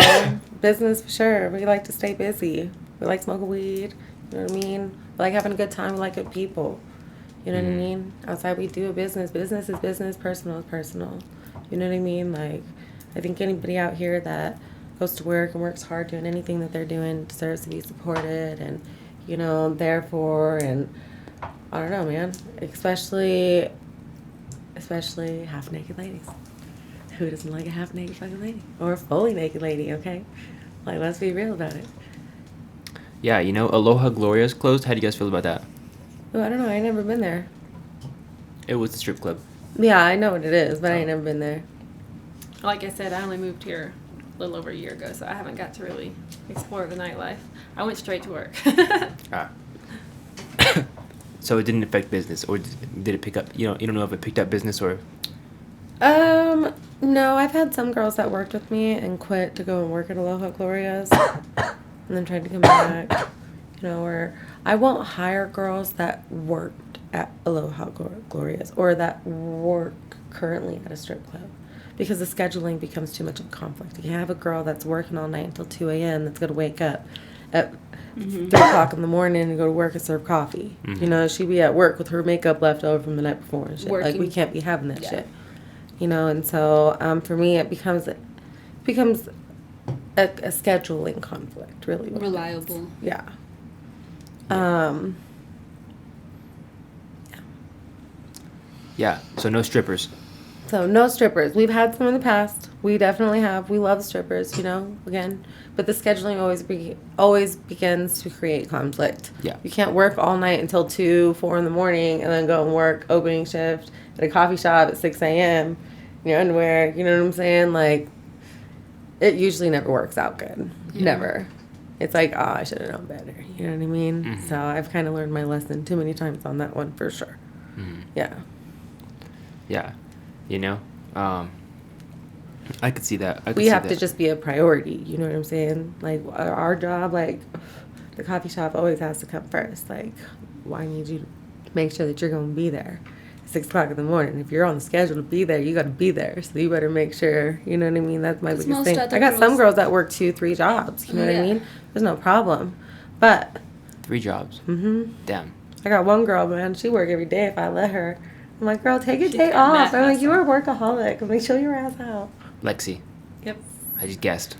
business for sure. We like to stay busy. We like smoking weed. You know what I mean? We like having a good time. We like good people. You know what I mean? Outside, we do a business. Business is business. Personal is personal. You know what I mean? Like, I think anybody out here that goes to work and works hard doing anything that they're doing deserves to be supported and, you know, therefore, and I don't know, man. Especially especially half-naked ladies. Who doesn't like a half-naked fucking lady? Or a fully naked lady, okay? Like, let's be real about it. Yeah, you know, Aloha Gloria's closed. How do you guys feel about that? Oh, I don't know. I ain't never been there. It was the strip club. Yeah, I know what it is, but I ain't never been there. Like I said, I only moved here a little over a year ago, so I haven't got to really explore the nightlife. I went straight to work. Ah. So it didn't affect business, or did it pick up? You don't know if it picked up business or. No, I've had some girls that worked with me and quit to go and work at Aloha Gloria's and then tried to come back. You know, or I won't hire girls that worked at Aloha Gloria's or that work currently at a strip club because the scheduling becomes too much of a conflict. You can have a girl that's working all night until 2 a.m. that's going to wake up at 3 o'clock in the morning and go to work and serve coffee. Mm-hmm. You know, she'd be at work with her makeup left over from the night before and shit. Like, Working. we can't be having that Yeah. shit. You know, and so for me, it becomes a scheduling conflict, really. what it is. Reliable. Yeah. Yeah. So no strippers. So no strippers. We've had some in the past. We definitely have. We love strippers, you know, again. But the scheduling always begins to create conflict. Yeah. You can't work all night until 2, 4 in the morning and then go and work opening shift at a coffee shop at 6 a.m. in your underwear. You know what I'm saying? Like, it usually never works out good. Yeah. Never. It's like, oh, I should have known better. You know what I mean? Mhm. So I've kind of learned my lesson too many times on that one for sure. Mm. Yeah. Yeah. You know, I could see that. We have to just be a priority. You know what I'm saying? Like, our job, like, the coffee shop always has to come first. Like, well, I need you to make sure that you're going to be there at 6 o'clock in the morning. If you're on the schedule to be there, you got to be there. So you better make sure, you know what I mean? That's my 'Cause biggest most thing. other I got some girls- girls that work 2, 3 jobs. You know what I Yeah. mean? There's no problem. But, 3 jobs. mm-hmm. Damn. I got one girl, man. She work every day if I let her. I'm like, girl, take a She's day got off. mad I'm like, you're a hustle. workaholic. I'm like, chill your ass out. Lexi. Yep, I just guessed.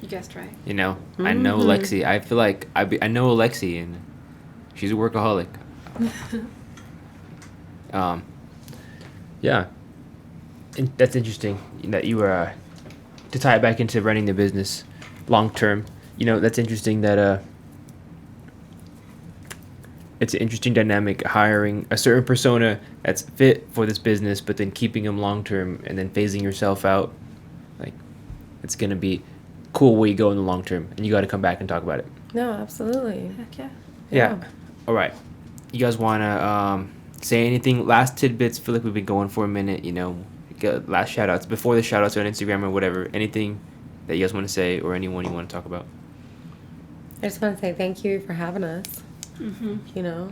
you guessed right. You know, I know Mhm. Lexi. I feel like I know Lexi, and she's a workaholic. Yeah. And that's interesting that you were to tie it back into running the business long term. You know, that's interesting that it's an interesting dynamic hiring a certain persona that's fit for this business, but then keeping them long term and then phasing yourself out. Like, it's gonna be cool where you go in the long term, and you got to come back and talk about it. No, absolutely. Heck yeah. Yeah. All right. You guys wanna say anything? Last tidbits. Feel like we've been going for a minute. You know, last shout outs before the shout outs on Instagram or whatever. Anything that you guys want to say or anyone you want to talk about? I just want to say thank you for having us. Mm-hmm. You know,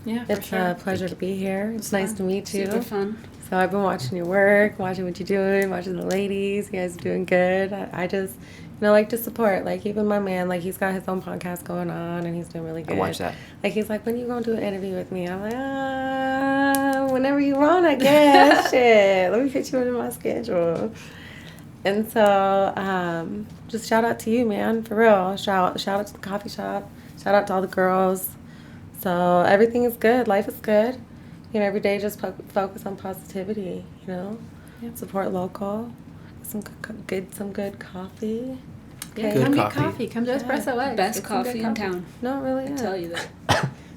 Yeah, for it's sure. a pleasure to be here. It's nice to meet you. Super fun. So I've been watching your work, watching what you're doing, watching the ladies. You guys are doing good. I just, like to support. Like, even my man, like, he's got his own podcast going on, and he's doing really good. I watched that. Like, he's like, when you going to do an interview with me? I'm like, whenever you want, I guess. Shit, let me fit you into my schedule. And so, just shout out to you, man, for real. Shout out to the coffee shop. Shout out to all the girls. So everything is good. Life is good. You know, every day just focus on positivity. You know, support local. Some good coffee. Yeah, Good come coffee. get coffee. Come to Espresso X. Best Get some good coffee in town. No, it really I is. tell you that.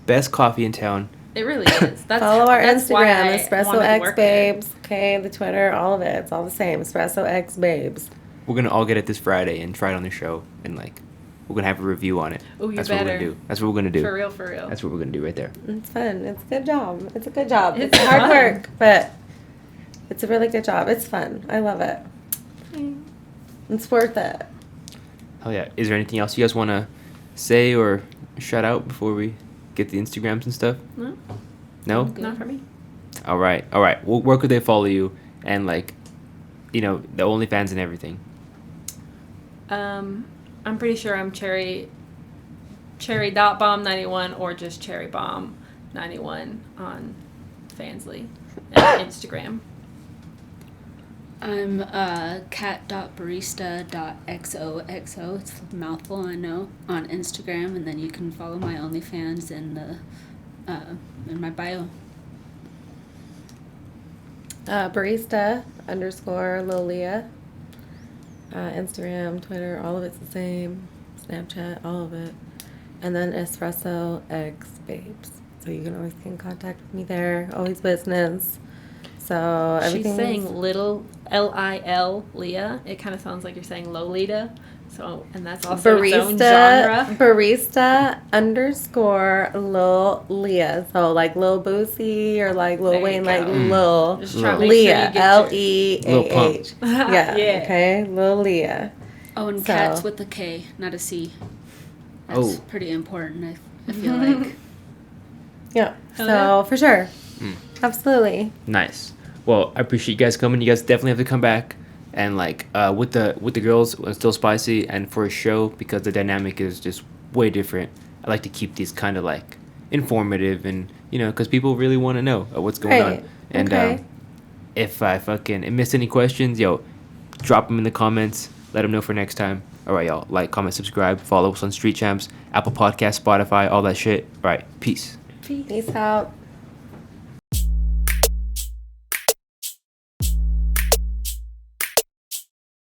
Best coffee in town. It really is. That's Follow our that's why Instagram, I Espresso wanted to X work there. Babes. Okay, the Twitter, all of it. It's all the same. Espresso X Babes. We're gonna all get it this Friday and try it on the show, and we're gonna have a review on it. Oh, you That's what we're better. gonna do. That's what we're gonna do. For real, for real. That's what we're gonna do right there. It's fun. It's a good job. It's a good job. It's It's hard fun. work, but it's a really good job. It's fun. I love it. It's worth it. Oh yeah. Is there anything else you guys wanna say or shout out before we get the Instagrams and stuff? No, No. Good. not for me. All right. Well, where could they follow you and the OnlyFans and everything? I'm pretty sure I'm cherry.bomb91 or just cherrybomb91 on Fansly and Instagram. I'm cat.barista.xoxo. It's a mouthful, I know, on Instagram, and then you can follow my OnlyFans in my bio. Barista _ Leah. Instagram, Twitter, all of it's the same. Snapchat, all of it. And then Espresso X babes. So you can always get in contact with me there. Always business. So everything. She's saying little Lil Leah. It kind of sounds like you're saying Lolita. So, and that's also its own genre. Barista _ Leah. So like Lil Boosie or like Lil There you Wayne, go. like Lil Just trying to make sure you Leah. get your- Leah. Yeah. Yeah. Okay. Lil Leah. Oh, and So- cats with a K, not a C. That's Oh. pretty important, I feel like. Yeah. Oh, So yeah. for sure. Mm. Absolutely. Nice. Well, I appreciate you guys coming. You guys definitely have to come back. And like with the girls, it's still spicy. And for a show, because the dynamic is just way different, I like to keep these kind of like informative and because people really want to know what's going Right. on. And Okay. if I fucking missed any questions, drop them in the comments. Let them know for next time. All right, y'all. Like, comment, subscribe, follow us on Street Champs, Apple Podcasts, Spotify, all that shit. All right, peace. Peace out.